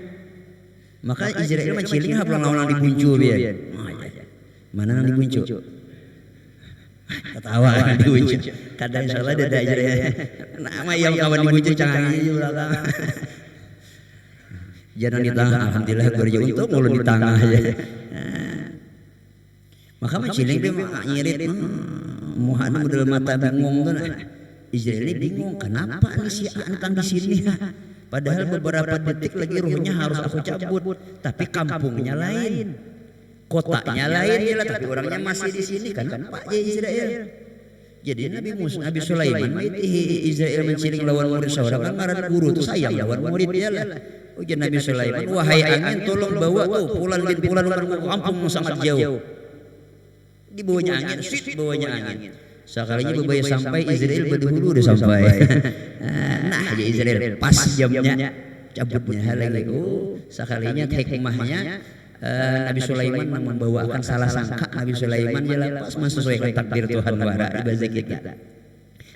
Maka Israel maciling hablang lawan dipuncu biar. Mana nang dipuncu? Ketawa dipuncu. Kadang salah ada Israel. Nama yang kawan dipuncu canggih di belakang. Jangan di tengah, alhamdulillah kerja untuk mulun di tengah aja. Maka maciling dia nyirit, muhana model mata bingung tuh. Israel bingung, kenapa nih si antang di sini? Padahal beberapa detik lagi ruhnya harus aku cabut, tapi kampungnya lain, kotanya lain, tapi orangnya masih di sini. Kenapa ya Israel? Jadi Nabi Sulaiman Israel menciling lawan murid seorang kan ngaran guru itu sayang lawan murid dia lah. Ujian Nabi Sulaiman, wahai angin tolong bawa tuh Fulan bin Fulan kampung sangat jauh. Dibawanya angin, bawanya angin. Sekalinya berbaya sampai Israel berdahulu udah sampai. Nah, jadi Israel pas jamnya cabutnya halal. Sekalinya hikmahnya Nabi Sulaiman membawakan salah sangka Nabi Sulaiman jalan pas mensesuaikan takdir Tuhan wara di bahasa kita.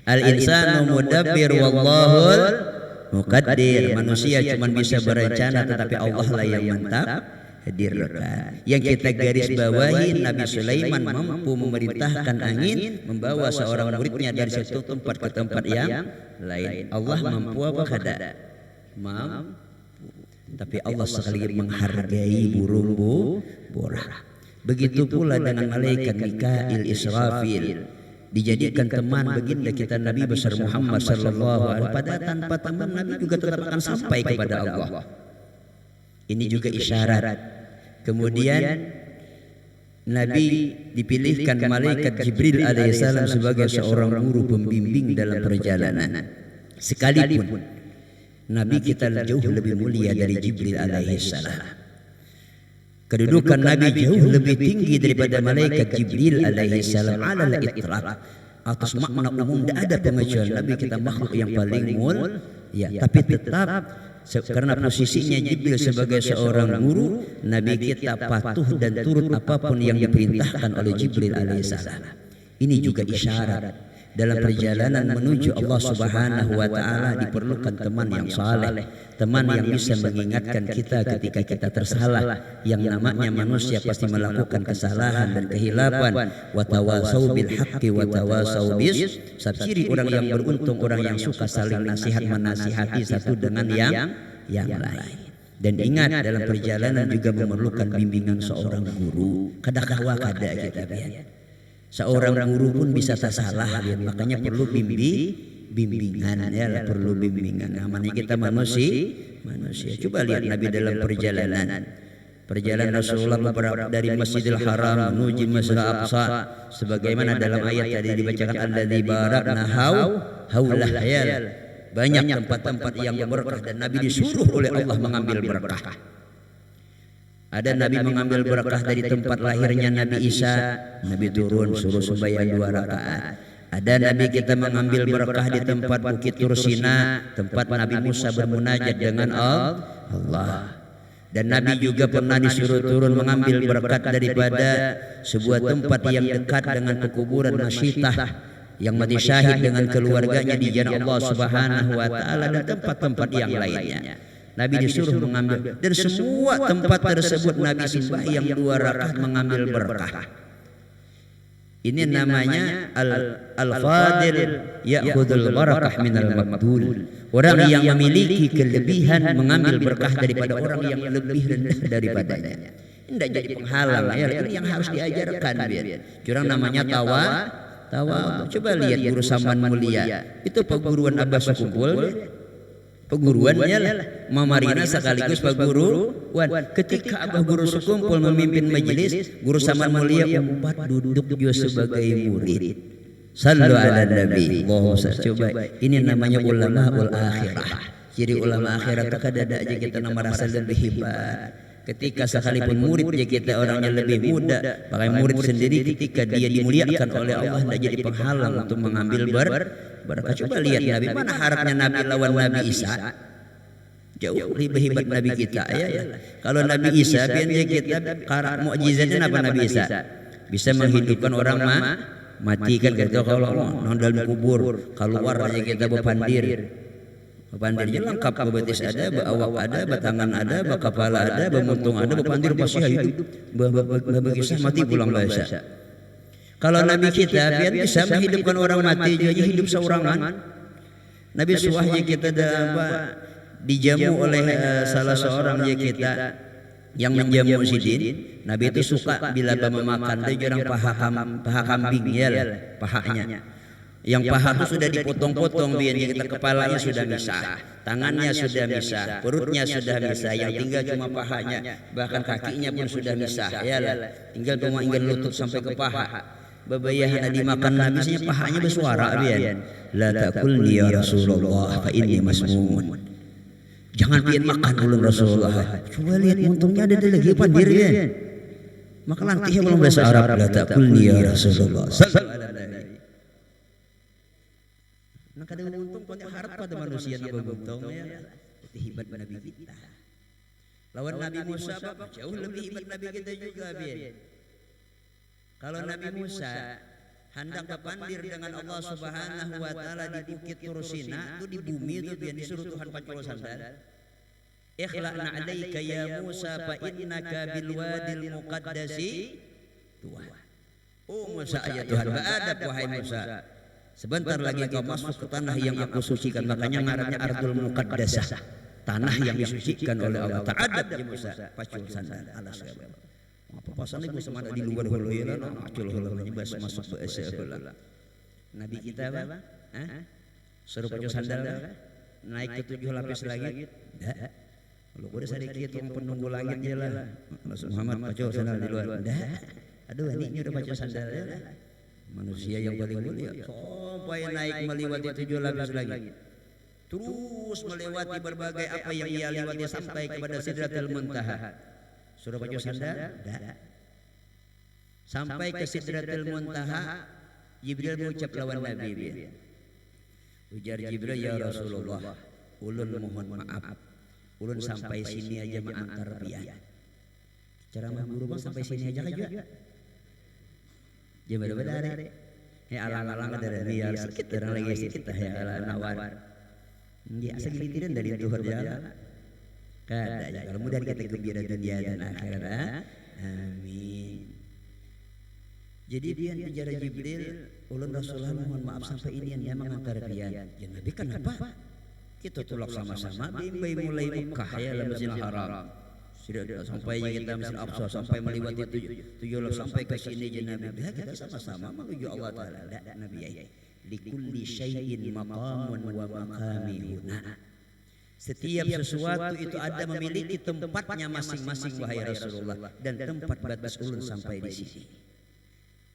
Al insanu mudabbir wallahul muqaddir. Manusia cuma bisa berencana tetapi Allah lah yang mantap hadirkan. Yang kita garis bawahi, Nabi Sulaiman mampu memerintahkan angin membawa seorang muridnya dari satu tempat ke tempat yang lain. Allah mampu apa kada? Mampu. Tapi Allah sekali menghargai burung burah. Begitu pula dengan malaikat Mikail Israfil, dijadikan teman baginda kita Nabi besar Muhammad sallallahu alaihi wasallam. Pada tanpa teman Nabi juga tetap akan sampai kepada Allah. Ini juga isyarat. Kemudian Nabi dipilihkan malaikat Jibril alaihissalam sebagai seorang guru pembimbing dalam perjalanan. Sekalipun Nabi kita jauh lebih mulia dari Jibril alaihissalam. Kedudukan Nabi jauh lebih tinggi daripada malaikat Jibril alaihissalam alal itlaq. Atas makna umum tidak ada pengecualian. Nabi kita makhluk yang paling mulia, tapi tetap karena posisinya Jibril sebagai seorang guru, Nabi kita patuh dan turut apapun yang diperintahkan oleh Jibril alaihissalam. Ini juga isyarat dalam perjalanan menuju Allah Subhanahu wa taala diperlukan teman yang saleh, teman yang bisa mengingatkan kita ketika kita tersalah. Yang namanya manusia pasti melakukan kesalahan dan kehilapan. Wa tawasau bil haqqi wa tawasau bis sabr. Orang yang beruntung orang yang suka saling nasihat menasihati satu dengan yang lain. Dan ingat dalam perjalanan juga memerlukan bimbingan seorang guru. Kadang-kadang kada kita biar. Seorang guru pun bisa tersalah, makanya perlu bimbingan ya, perlu bimbingan. Namanya kita manusia. Coba lihat Nabi dalam perjalanan Rasulullah beberapa dari Masjidil Haram menuju Masjidil Aqsa, sebagaimana dalam ayat tadi dibacakan alladzi barakna haulah ya. Banyak tempat-tempat yang berkah dan Nabi disuruh oleh Allah mengambil berkah. Ada Nabi mengambil berkah dari tempat lahirnya Nabi Isa, Nabi turun suruh sembahyang 2 rakaat. Ada Nabi kita mengambil berkah di tempat Bukit Tursina, tempat Nabi Musa bermunajat dengan Allah. Dan Nabi juga pernah disuruh turun mengambil berkat daripada sebuah tempat yang dekat dengan pekuburan Masyitah yang mati syahid dengan keluarganya di jalan Allah Subhanahu wa taala dan tempat-tempat yang lainnya. Nabi disuruh mengambil, dan semua tempat tersebut Nabi sembahyang 2 rakaat mengambil berkah. Ini namanya al-fadil ya'khudul barakah minal maqbul. Orang yang memiliki kelebihan mengambil berkah daripada orang yang lebih rendah daripadanya. Tidak jadi penghalang ya, ini yang harus diajarkan biar. Curang namanya tawa. Coba lihat guru Saman Mulia. Itu perguruan Abbas Kumpul. Peguruannya lah Mamarina sekaligus Pak Guru. Ketika Abah Guru Sekumpul memimpin majelis, Guru Saman Mulia empat duduk juga sebagai murid. Sallu ala Nabi. Coba ini namanya ulama ul akhirah. Jadi ulama akhirat kadada aja kita nama rasa lebih hebat. Ketika sekalipun muridnya kita orangnya lebih muda, pakai murid sendiri ketika dia dimuliakan oleh Allah tidak jadi penghalang untuk mengambil berkah. Coba lihat Nabi, mana harapnya Nabi lawan Nabi Isa? Jauh lebih hebat Nabi kita ya. Kalau Nabi Isa biasanya kita mukjizatnya apa Nabi Isa? Bisa menghidupkan orang mati kan gitu. Kalau dalam kubur keluar aja kita berpandir. Pandirnya lengkap, bebetis ada, beawak ada, batangan ada, bakapala ada, bemuntung ada, bepandir pasti hidup, begisah mati pulang bahasa. Kalau Nabi kita biar bisa menghidupkan orang mati jadi hidup seorangan. Nabi suahnya kita dijamu oleh salah seorang kita yang menjamu sidin. Nabi itu suka bila memakan dia jarang paha kambing ya, pahanya. Yang paha itu sudah dipotong-potong biarnya kita, kepalanya sudah misah, tangannya sudah misah, perutnya sudah misah, yang tinggal cuma pahanya, bahkan kakinya pun sudah misah ya lah. Tinggal cuma ingin lutut sampai ke paha. Bebayahan dimakan Nabi nya pahanya bersuara biar. La taqulni ya Rasulullah fa inni masmumun. Jangan pian makan ulun Rasulullah. Coba lihat untungnya ada di lagi pandir ya. Maka lantihnya belum bahasa Arab la takulni ya Rasulullah. Nah kada untung punya harap pada manusia na bebuntong ya. Itu hebat Nabi kita. Lawan Nabi Musa jauh lebih hebat Nabi kita juga biar. Kalau Nabi Musa hendak berpandir dengan Allah Subhanahu wa taala di bukit Tursina, itu di bumi itu biar disuruh Tuhan pancul sandal. Ikhla'na 'alaika ya Musa fa innaka bil wadil muqaddasi tuwa. Oh Musa ya Tuhan, beradab wahai Musa. Sebentar lagi kau masuk ke tanah yang aku sucikan, makanya ngarannya Ardul Muqaddasah. Tanah yang disucikan oleh Allah. Ta'adab ya Musa, pacul sandal alas ya. Apa pasannya gue sama di luar hulu ya lah, pacul hulu bahasa masuk bahasa hulu. Nabi kita apa? Suruh pacul sandal naik ke 7 lapis lagi. Dah. Kalau udah sedikit orang penunggu langit ya lah. Muhammad pacul sandal di luar. Dah. Aduh ini udah pacul sandal ya lah. Manusia yang paling mulia sampai naik melewati 7 lapis lagi. Terus melewati berbagai apa yang ia lewati sampai kepada Sidratul Muntaha. Suruh baju sandal? Tidak. Sampai ke Sidratul Muntaha, Jibril mengucap lawan Nabi. Ujar Jibril, ya Rasulullah, ulun mohon maaf. Ulun sampai sini aja mengantar pian. Ceramah guru bang sampai sini aja juga. Jangan benar-benar. Ya alang-alang ada biar sedikit orang lagi sedikit ya nawar. Ya asal gilitiran dari Tuhan jalan. Kada ya kalau mudah kita gembira dunia dan akhirat. Amin. Jadi dia bicara Jibril, ulun Rasulullah mohon maaf sampai ini yang mengantar pian. Ya Nabi kenapa? Kita tulak sama-sama bimbai mulai Mekah ya dalam Masjidil Haram. Sudah sampai kita Masjid Aqsa sampai melewati 7 sampai ke sini ya Nabi. Kita sama-sama menuju Allah Taala. Nabi ya. Likulli syai'in maqamun wa maqami huna. Setiap sesuatu itu ada memiliki tempatnya masing-masing wahai Rasulullah, dan tempat batas ulun sampai di sini.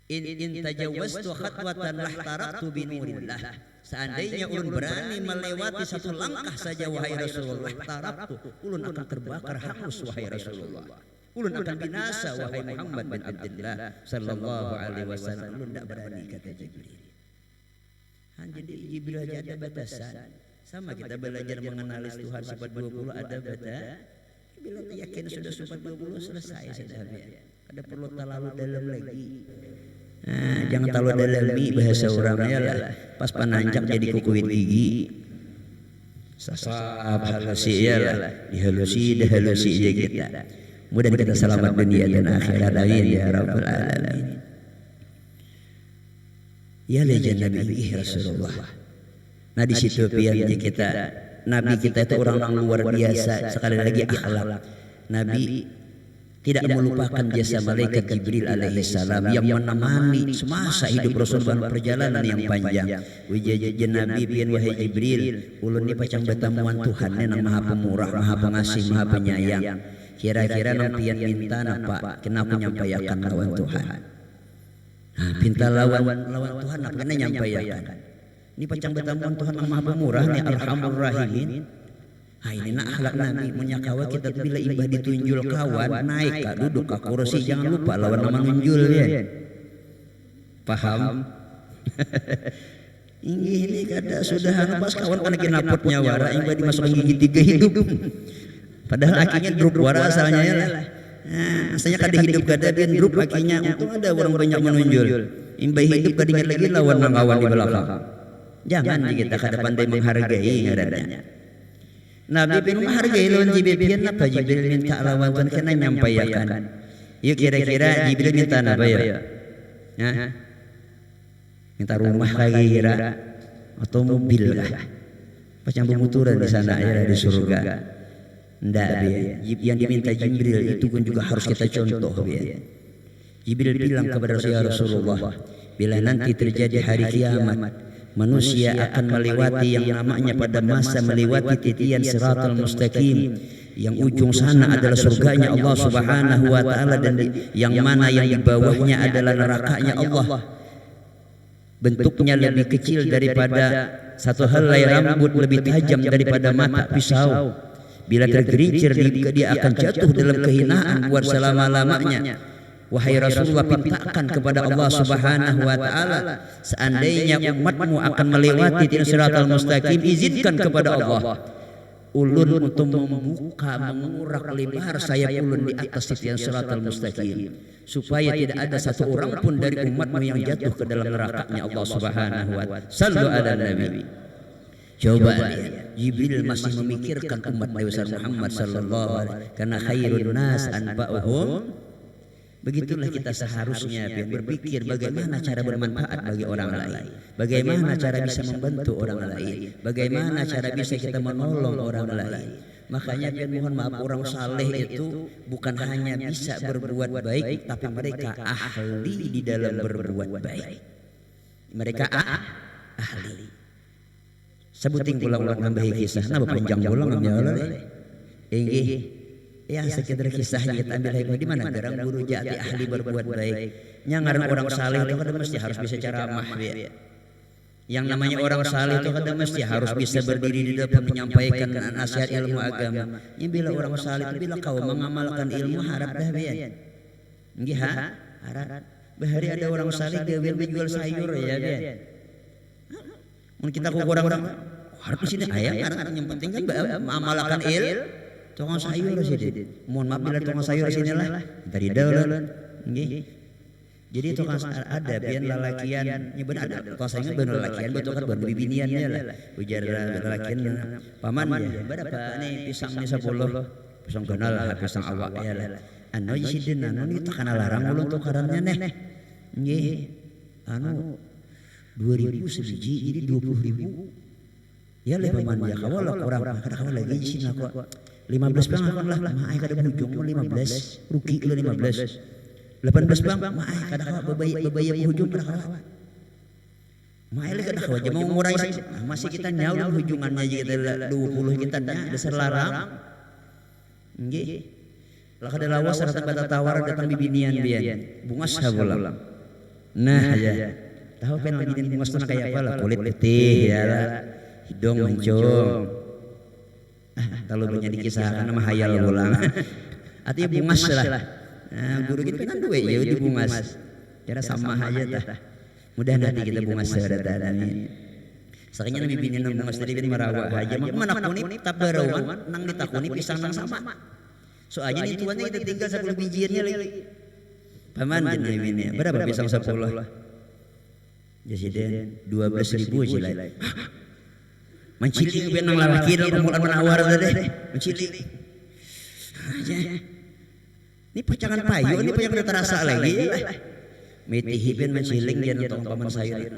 In tajawwaztu khatwatan lahtaraktu bi nurillah. Seandainya ulun berani melewati satu langkah saja wahai Rasulullah, taraktu, ulun akan terbakar hangus wahai Rasulullah. Ulun akan binasa wahai Muhammad bin Abdullah sallallahu alaihi wasallam. Ulun tidak berani kata Jibril. Jadi Jibril aja ada batasan. Sama kita belajar mengenali Tuhan sifat 20 ada batas. Bila yakin sudah sifat 20 selesai sudah biar. Ada perlu terlalu dalam lagi. Jangan terlalu dalam bahasa orangnya lah. Pas pananjak jadi kukuit gigi. Sasab halusi ya lah. Dihalusi aja kita. Mudah kita selamat dunia dan akhirat. Amin ya rabbal alamin. Ya legend Nabi Rasulullah. Nah di situ pian kita Nabi kita itu orang luar biasa. Sekali lagi akhlak. Nabi tidak melupakan jasa malaikat Jibril alaihissalam yang menemani semasa hidup Rasulullah perjalanan yang panjang. Wujud Nabi pian wahai Jibril, ulun ni pacang bertemuan Tuhan yang maha pemurah, maha pengasih, maha penyayang. Kira-kira nang pian minta napa? Kenapa nyampaikan lawan Tuhan? Pinta lawan Tuhan nak kena nyampaikan. Ini pacang bertemuan Tuhan yang maha pemurah ni Arhamur Rahimin. Ini nak akhlak Nabi menyakawa kita bila imbah ditunjul kawan naik kak duduk kak kursi jangan lupa lawan nama nunjul ya. Paham? Ini kada sudah pas kawan kena napotnya wara imbah dimasukkan gigi 3 hidup. Padahal akhirnya drop wara asalnya ya lah. Asalnya kada hidup kada dia drop akhirnya untung ada orang banyak menunjul. Imbah hidup kada ingat lagi lawan kawan di belakang. Jangan kita kada pandai menghargai ngarannya. Nabi bin menghargai lawan Jibril apa Jibril minta lawan Tuhan kena nyampaikan. Yuk kira-kira Jibril minta apa ya? Minta rumah lagi kira atau mobil kah? Pacang pemuturan di sana ya di surga. Ndak yang diminta Jibril itu pun juga harus kita contoh ya. Jibril bilang kepada Rasulullah, bila nanti terjadi hari kiamat, manusia akan melewati yang namanya pada masa melewati titian Siratal Mustaqim, yang ujung sana adalah surganya Allah Subhanahu wa taala, dan yang mana yang di bawahnya adalah nerakanya Allah. Bentuknya lebih kecil daripada satu helai rambut, lebih tajam daripada mata pisau. Bila tergelincir dia akan jatuh dalam kehinaan buat selama-lamanya. Wahai Rasulullah, pintakan kepada Allah Subhanahu wa taala, seandainya umatmu akan melewati siratal mustaqim, izinkan kepada Allah ulun untuk membuka mengurak lebar sayap ulun di atas titian siratal mustaqim, supaya tidak ada satu orang pun dari umatmu yang jatuh ke dalam nerakanya Allah Subhanahu wa taala. Sallu ala nabi. Coba lihat, Jibril masih memikirkan umat Nabi Muhammad sallallahu alaihi wasallam, karena khairun nas anfa'uhum. Begitulah kita seharusnya berpikir bagaimana cara bermanfaat bagi orang lain, bagaimana cara bisa membantu orang lain, bagaimana cara bisa kita menolong orang lain. Makanya mohon maaf, orang saleh itu bukan hanya bisa berbuat baik, tapi mereka ahli di dalam berbuat baik. Mereka ahli. Sebuting pulang-pulang nambahi kisah, nama panjang pulang namanya Allah. Ya sekedar kisahnya kita ambil hikmah di mana garang guru jati ahli berbuat baik. Nyangarang orang saleh itu kan mesti harus bisa ceramah ya. Yang namanya orang saleh itu kan mesti harus bisa berdiri di depan menyampaikan nasihat ilmu agama. Ini bila orang saleh itu bila kau mengamalkan ilmu harap dah biar. Nggih harap. Bahari ada orang saleh dia jual sayur ya biar. Mungkin kita kurang-kurang harap di sini ayam yang penting kan mengamalkan ilmu. Tukang sayur sih, mohon maaf bila tukang sayur sini lah, dari daun, jadi tukang ada biar lalakian, ini benar ada tukang sayur benar lalakian, betul kan benar bibiniannya lah, ujar lalakian, paman ya, berapa nih pisang nih 10, pisang kenal lah, pisang awak ya lah, anu isi dina, anu itu karena larang ulun tukarannya nih, anu 2.000 sebiji, jadi 20.000, ya lah paman ya, kawal lah kurang, kawal lagi di sini aku. 15 bang akan lah, maai kada berhujung 15, rugi lo 15. 18 bang, maai kada kawa bebayar berhujung kada kawa. Maai lagi kada kawa, mau ngurai masih kita nyawa hujungannya aja kita 20 kita dasar larang. Nggih. Lah kada lawas rata bata tawar datang bibinian bian. Bungas habulam. Nah ya. Tahu kan bibinian bungas itu kayak apa lah, kulit putih ya lah. Hidung mancung. Kalau banyak dikisahkan nama hayal ulang. Artinya bungas lah. Nah, guru kita kan dua ya di bungas. Cara sama aja dah. Mudah nanti kita bungas saudara ini. Sakanya nabi bini nang bungas tadi merawat aja. Mana kuni tak berawan nang ditakuni pisang nang sama. Soalnya nih tuannya kita tinggal 10 bijiannya lagi. Paman jadi ini berapa pisang 10? Jasiden 12.000 silai. Mencilik benang lalaki dalam mulan menawar tadi, mencilik. Ini pacangan payu, ini pacangan terasa lagi. Metihi ben menciling dia nonton paman sayur.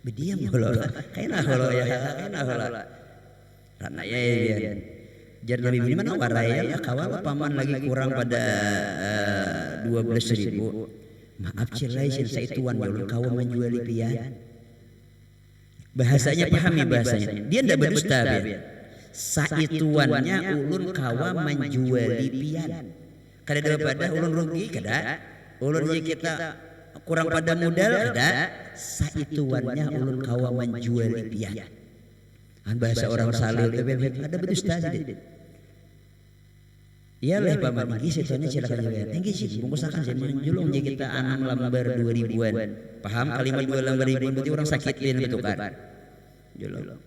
Berdiam kalau, kayaknya kalau ya, kayaknya kalau. Karena ya, jar nabi ini mana warai ya kawal paman lagi kurang pada 12.000. Maaf cilai saya tuan dulu kau menjual pian. Bahasanya pahami bahasanya. Dia tidak berdusta ya. Saituannya ulun kawa menjuali pian. Kada daripada ulun rugi kada. Ulun kita kurang pada modal kada. Saituannya ulun kawa menjuali pian. Bahasa orang saleh itu ada berdusta jadi. Iyalah paman iki setuannya silakan juga. Tinggi sih bungkus akan saya menjulung jadi kita 6 lembar 2.000-an. Paham kalimat 2 lembar 2.000 berarti orang sakit ini itu kan. Julung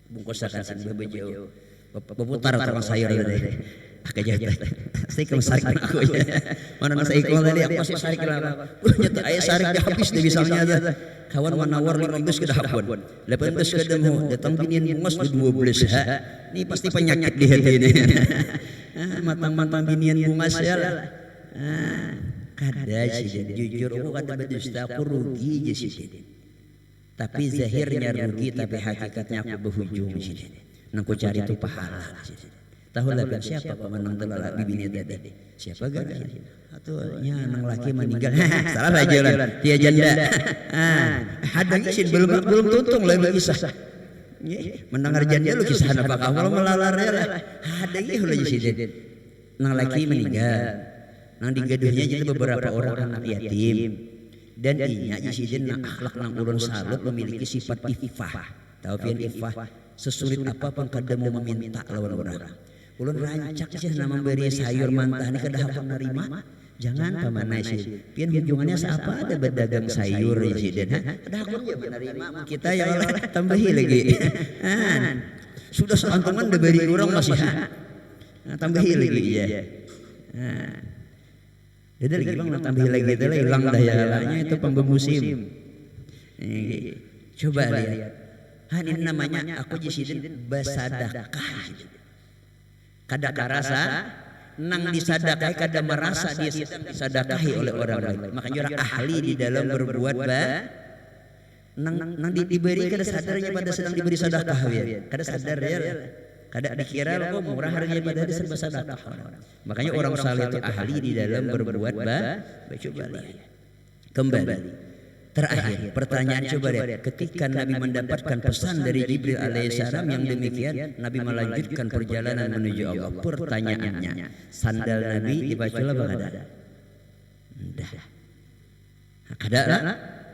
bungkus akan sih bebejo peputar tukang sayur tadi agak jahat saya ke sarik aku ya mana saya ikut tadi apa sih sarik lah nyata ayah sarik dia habis dia bisanya ada kawan menawar 15 ke dahapun 18 ke demo datang binian bungas 12 ha ini pasti penyakit di hati ini matang-matang binian bungas ya lah kada sih jujur aku kada berdusta aku rugi aja sih. Tapi zahirnya rugi, tapi hakikatnya aku berhujung sini. Nangku cari itu pahala. Tahu lah siapa pemenang telala bibini tadi? Siapa gak? Atau nang laki meninggal. Salah aja lah. Dia janda. Hadang isin belum tuntung lagi kisah. Mendengar janda lu kisah apa? Kalau melalarnya lah. Hadang itu lagi sih. Nang laki meninggal. Nang digaduhnya jadi beberapa orang anak yatim. Dan inya isiden nang akhlak nang ulun salut memiliki sifat ifah. Tahu pian ifah sesulit apapun kada mau meminta lawan orang. Ulun rancak sih nama beri sayur mantah ni kada hafal narima. Jangan pamanai sih. Pian hubungannya seapa ada berdagang sayur sih dan kada hafal ya menerima kita ya Allah tambahi lagi. Sudah seantungan dah beri orang masih tambahi lagi ya. Dia lagi bang tambahi lagi itu hilang dayanya itu pembemusim. Coba lihat. Ini namanya aku jisidin basadakah. Kada karasa nang disadakahi kada merasa dia sedang disadakahi oleh orang lain. Makanya orang ahli di dalam berbuat nang diberi kada sadarnya pada sedang diberi sedekah ya. Kada sadar ya. Kada dikira kok murah harganya pada serba sedekah. Makanya orang saleh itu ahli di dalam berbuat coba lihat. Kembali. Terakhir, pertanyaan coba lihat. Ketika Nabi mendapatkan pesan dari Jibril alaihissalam yang demikian, Nabi melanjutkan perjalanan menuju Allah. Pertanyaannya, sandal Nabi dibaca apa kada? Dah. Kada lah.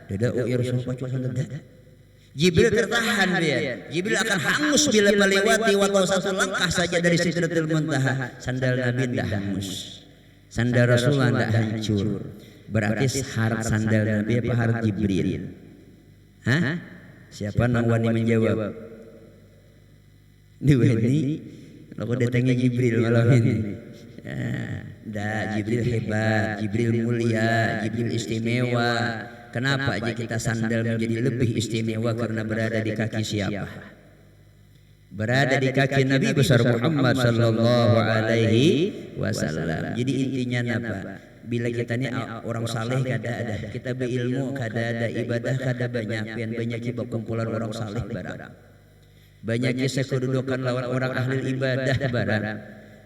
Dada ya Rasulullah baca sandal dah. Jibril tertahan dia. Jibril akan hangus bila melewati walau satu langkah saja dari Sidratul Muntaha. Sandal Nabi tidak hangus. Sandal Rasulullah tidak hancur. Berarti harap sandal Nabi apa harap Jibril? Hah? Siapa nang wani menjawab? Ini aku datangnya Jibril malam ini. Jibril hebat, Jibril mulia, Jibril istimewa. Kenapa aja kita sandal menjadi lebih istimewa karena berada di kaki siapa? Berada di kaki Nabi besar Muhammad sallallahu alaihi wasallam. Jadi intinya apa? Bila kita ni orang saleh kada ada, kita berilmu kada ada, ibadah kada banyak, pian banyak kita kumpulan orang saleh barang. Banyak kisah kedudukan lawan orang ahli ibadah barang.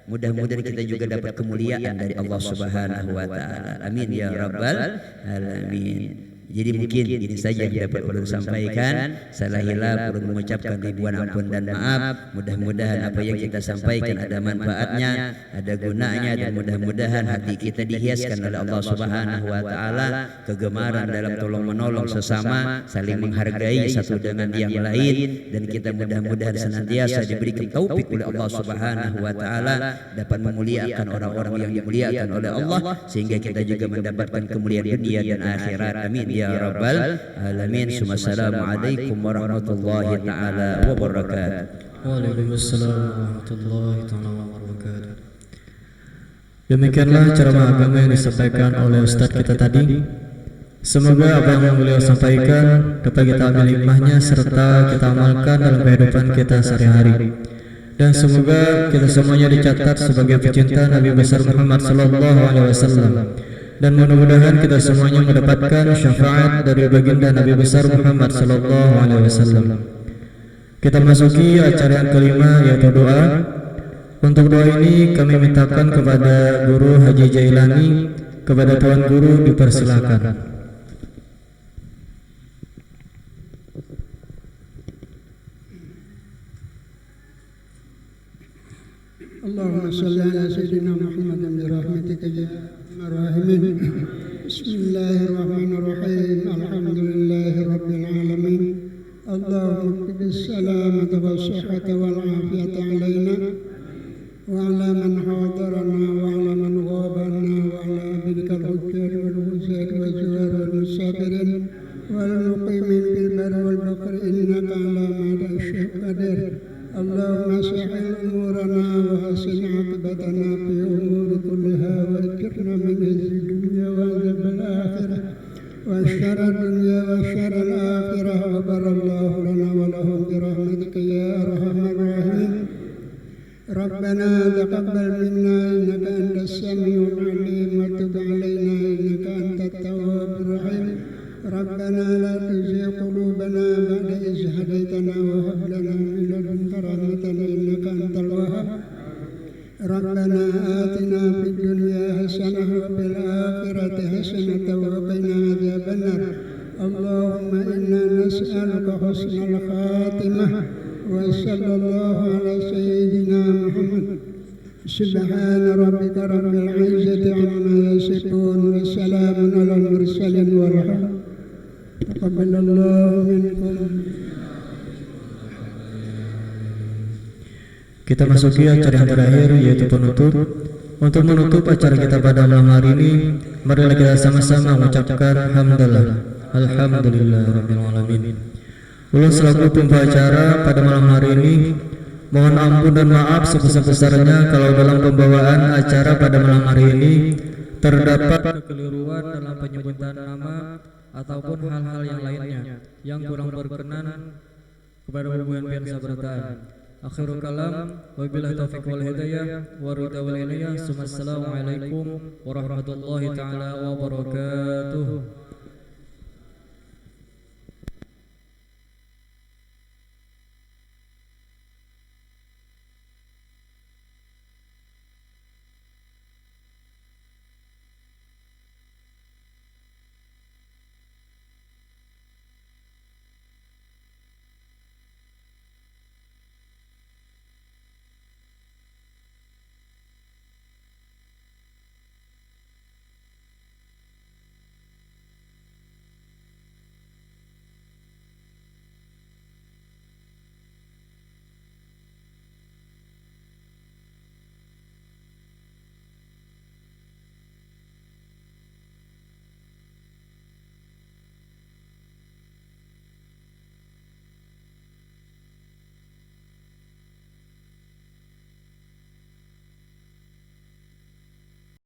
Mudah-mudahan kita juga dapat kemuliaan dari Allah Subhanahu wa taala. Amin ya rabbal alamin. Jadi mungkin ini saja yang dapat ulun sampaikan. Salah hilaf ulun mengucapkan ribuan ampun dan maaf. Mudah-mudahan apa yang kita sampaikan ada manfaatnya, ada gunanya, dan mudah-mudahan hati kita dihiaskan oleh Allah Subhanahu wa taala kegemaran dalam tolong menolong sesama, saling menghargai satu dengan yang lain, dan kita mudah-mudahan senantiasa diberikan taufik oleh Allah Subhanahu wa taala dapat memuliakan orang-orang yang dimuliakan oleh Allah sehingga kita juga mendapatkan kemuliaan dunia dan akhirat. Amin ya rabbal alamin. Assalamualaikum warahmatullahi taala wabarakatuh. Waalaikumsalam warahmatullahi taala wabarakatuh. Demikianlah ceramah agama yang disampaikan oleh Ustaz kita tadi. Semoga apa yang beliau sampaikan dapat kita ambil hikmahnya serta kita amalkan dalam kehidupan kita sehari-hari. Dan semoga kita semuanya dicatat sebagai pecinta Nabi besar Muhammad sallallahu alaihi wasallam. Dan mudah-mudahan kita semuanya mendapatkan syafaat dari baginda Nabi besar Muhammad sallallahu alaihi wasallam. Kita masuki acara yang kelima yaitu doa. Untuk doa ini kami mintakan kepada Guru Haji Jailani, kepada Tuan Guru dipersilakan. Allahumma salli ala sayyidina Muhammadin bi rahmatika ya arhamar Bismillahirrahmanirrahim. Alhamdulillahi rabbil alamin. Allahumma qis salamata was sihhata wal afiyata alaina wa ala man hadarana wa ala man ghabana wa ala bidkal hujjat wal husad wa zuwar wal musafirin wal muqimin bil bar wal bahr innaka ala ma tasha qadir. Allahumma sahhil umurana wa hasin aqibatana fi umuri kulliha wa ajirna min khizyi dunya wa adhabil akhirah wa syarrad dunya wa syarril akhirah wa barallahu lana wa lahum bi rahmatika ya arhamar rahimin. Rabbana taqabbal minna innaka antas samiul alim wa tub alaina innaka antat tawwabur rahim. Rabbana la tuzigh qulubana ba'da idh hadaytana wa hab lana min ladunka rahmatan innaka antal wahhab. Rabbana atina fid dunya hasanah wa fil akhirati hasanah wa qina adzabannar. Allahumma inna nas'aluka husnal khatimah wa sallallahu ala sayyidina Muhammad. Subhana rabbika rabbil izzati amma yasifun wa salamun alal mursalin walhamdulillah. Taqabbalallahu minkum. kita masuki acara yang terakhir, yaitu penutup. Untuk menutup acara kita pada malam hari ini, marilah kita sama-sama mengucapkan hamdalah, alhamdulillah rabbil alamin. Ulun selaku pembawa acara pada malam hari ini, mohon ampun dan maaf sebesar-besarnya kalau dalam pembawaan acara pada malam hari ini terdapat kekeliruan dalam penyebutan nama ataupun hal-hal yang lainnya yang kurang berkenan kepada hubungan pian sabrataan. Akhirul kalam, wabillahi taufiq wal hidayah, waridha wal inayah. Assalamualaikum warahmatullahi taala wabarakatuh.